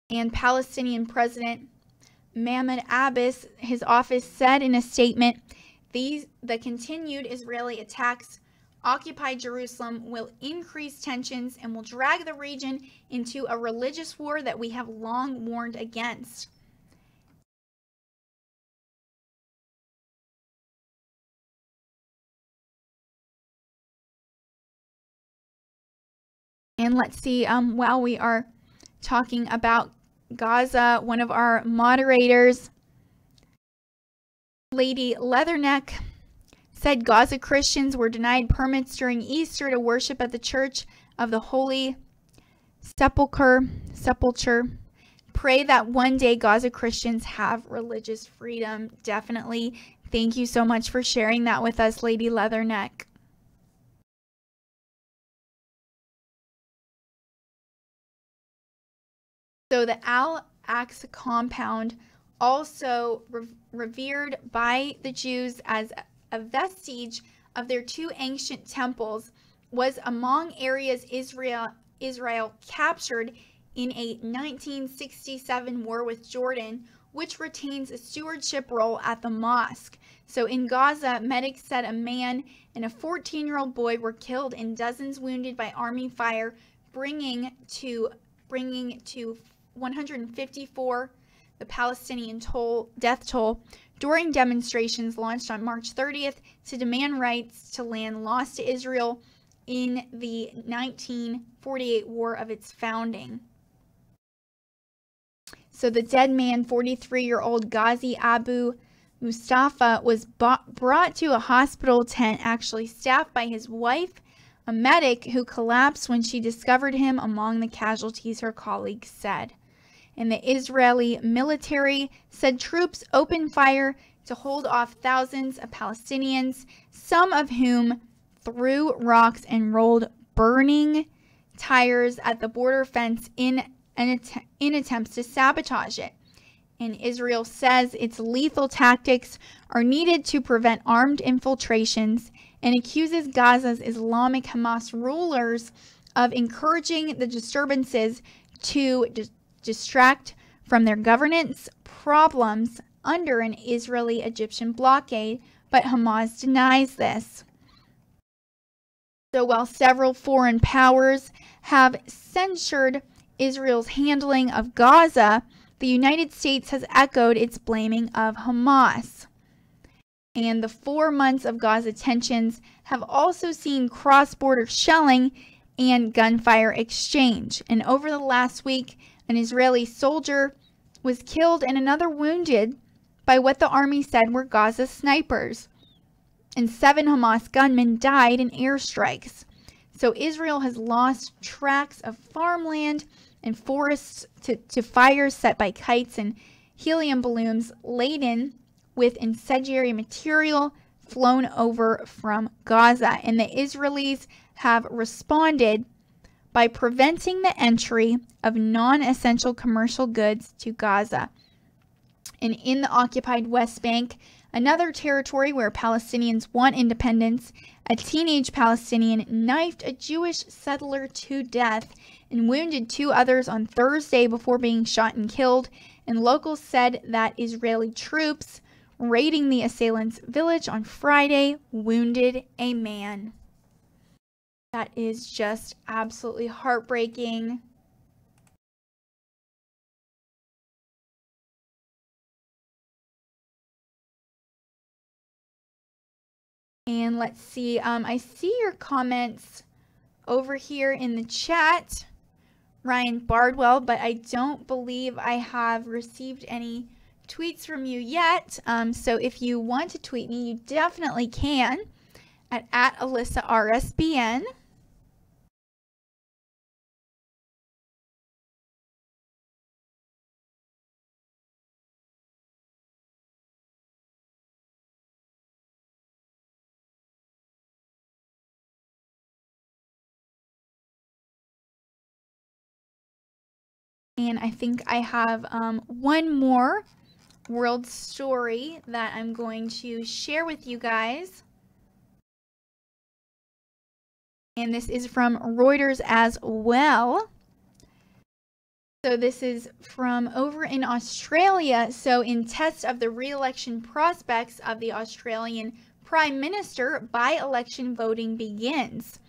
And Palestinian President Mahmoud Abbas, his office said in a statement, the continued Israeli attacks occupied Jerusalem will increase tensions and will drag the region into a religious war that we have long warned against. And let's see, while we are talking about Gaza, one of our moderators, Lady Leatherneck, said Gaza Christians were denied permits during Easter to worship at the Church of the Holy Sepulchre. Pray that one day Gaza Christians have religious freedom. Definitely. Thank you so much for sharing that with us, Lady Leatherneck. So the Al-Aqsa compound, also revered by the Jews as a vestige of their 2 ancient temples, was among areas Israel captured in a 1967 war with Jordan, which retains a stewardship role at the mosque. So in Gaza, medics said a man and a 14-year-old boy were killed and dozens wounded by army fire, bringing to 154 the Palestinian death toll during demonstrations launched on March 30th to demand rights to land lost to Israel in the 1948 war of its founding. So the dead man, 43-year-old Ghazi Abu Mustafa, was brought to a hospital tent, actually staffed by his wife, a medic, who collapsed when she discovered him among the casualties, her colleagues said. And the Israeli military said troops opened fire to hold off thousands of Palestinians, some of whom threw rocks and rolled burning tires at the border fence in attempts to sabotage it. And Israel says its lethal tactics are needed to prevent armed infiltrations and accuses Gaza's Islamic Hamas rulers of encouraging the disturbances to distract from their governance problems under an Israeli-Egyptian blockade, but Hamas denies this. So while several foreign powers have censured Israel's handling of Gaza, the United States has echoed its blaming of Hamas. And the 4 months of Gaza tensions have also seen cross-border shelling and gunfire exchange. And over the last week, an Israeli soldier was killed and another wounded by what the army said were Gaza snipers. And 7 Hamas gunmen died in airstrikes. So Israel has lost tracts of farmland and forests to fires set by kites and helium balloons laden with incendiary material flown over from Gaza. And the Israelis have responded by preventing the entry of non-essential commercial goods to Gaza. And in the occupied West Bank, another territory where Palestinians want independence, a teenage Palestinian knifed a Jewish settler to death and wounded 2 others on Thursday before being shot and killed. and locals said that Israeli troops raiding the assailants' village on Friday wounded a man. That is just absolutely heartbreaking. And let's see, I see your comments over here in the chat, Ryan Bardwell, but I don't believe I have received any tweets from you yet. So if you want to tweet me, you definitely can at Alyssa RSBN. And I think I have one more world story that I'm going to share with you guys. And this is from Reuters as well. So this is from over in Australia. So in test of the re-election prospects of the Australian Prime Minister, by-election voting begins.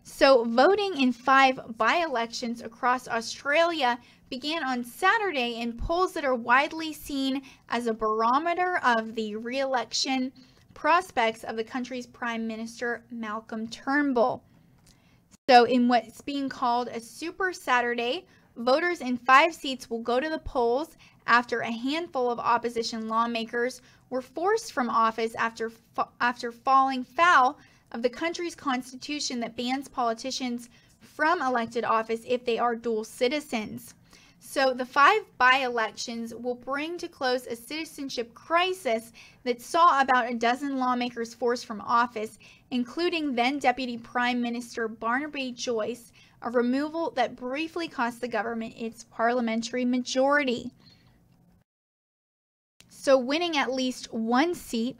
So voting in 5 by-elections across Australia began on Saturday in polls that are widely seen as a barometer of the re-election prospects of the country's Prime Minister, Malcolm Turnbull. So in what's being called a Super Saturday, voters in 5 seats will go to the polls after a handful of opposition lawmakers were forced from office after falling foul of the country's constitution that bans politicians from elected office if they are dual citizens. So the 5 by-elections will bring to close a citizenship crisis that saw about a dozen lawmakers forced from office, including then Deputy Prime Minister Barnaby Joyce, a removal that briefly cost the government its parliamentary majority. So winning at least 1 seat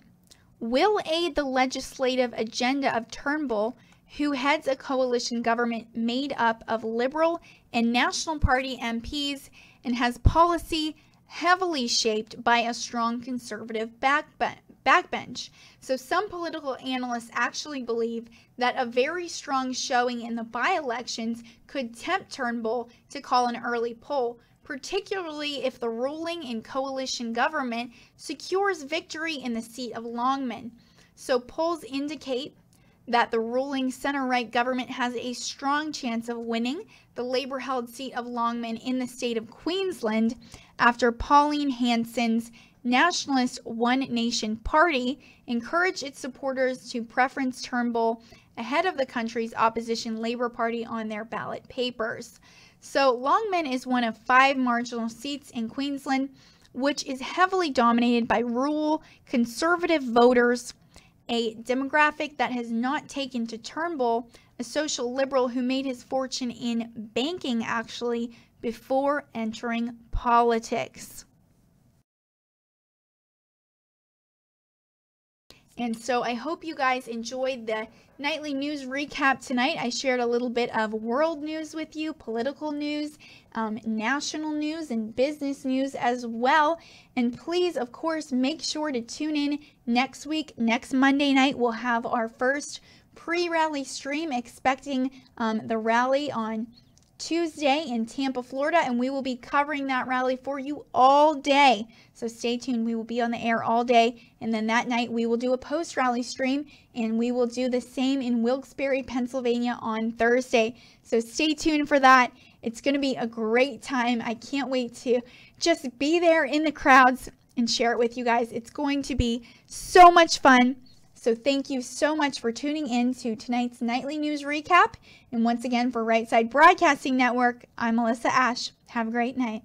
will aid the legislative agenda of Turnbull, who heads a coalition government made up of Liberal and National Party MPs and has policy heavily shaped by a strong conservative backbench. So some political analysts actually believe that a very strong showing in the by-elections could tempt Turnbull to call an early poll, particularly if the ruling and coalition government secures victory in the seat of Longman. So polls indicate that the ruling center-right government has a strong chance of winning the Labour-held seat of Longman in the state of Queensland after Pauline Hanson's nationalist One Nation Party encouraged its supporters to preference Turnbull ahead of the country's opposition Labour Party on their ballot papers. So Longman is one of 5 marginal seats in Queensland, which is heavily dominated by rural conservative voters, a demographic that has not taken to Turnbull, a social liberal who made his fortune in banking actually before entering politics. And so I hope you guys enjoyed the nightly news recap tonight. I shared a little bit of world news with you, political news, national news, and business news as well. And please, of course, make sure to tune in next week. Next Monday night, we'll have our first pre-rally stream, expecting the rally on Tuesday in Tampa, Florida, and we will be covering that rally for you all day. So stay tuned. We will be on the air all day, and then that night we will do a post-rally stream, and we will do the same in Wilkes-Barre, Pennsylvania on Thursday. So stay tuned for that. It's going to be a great time. I can't wait to just be there in the crowds and share it with you guys. It's going to be so much fun. So thank you so much for tuning in to tonight's nightly news recap. And once again, for Right Side Broadcasting Network, I'm Alyssa Ashe. Have a great night.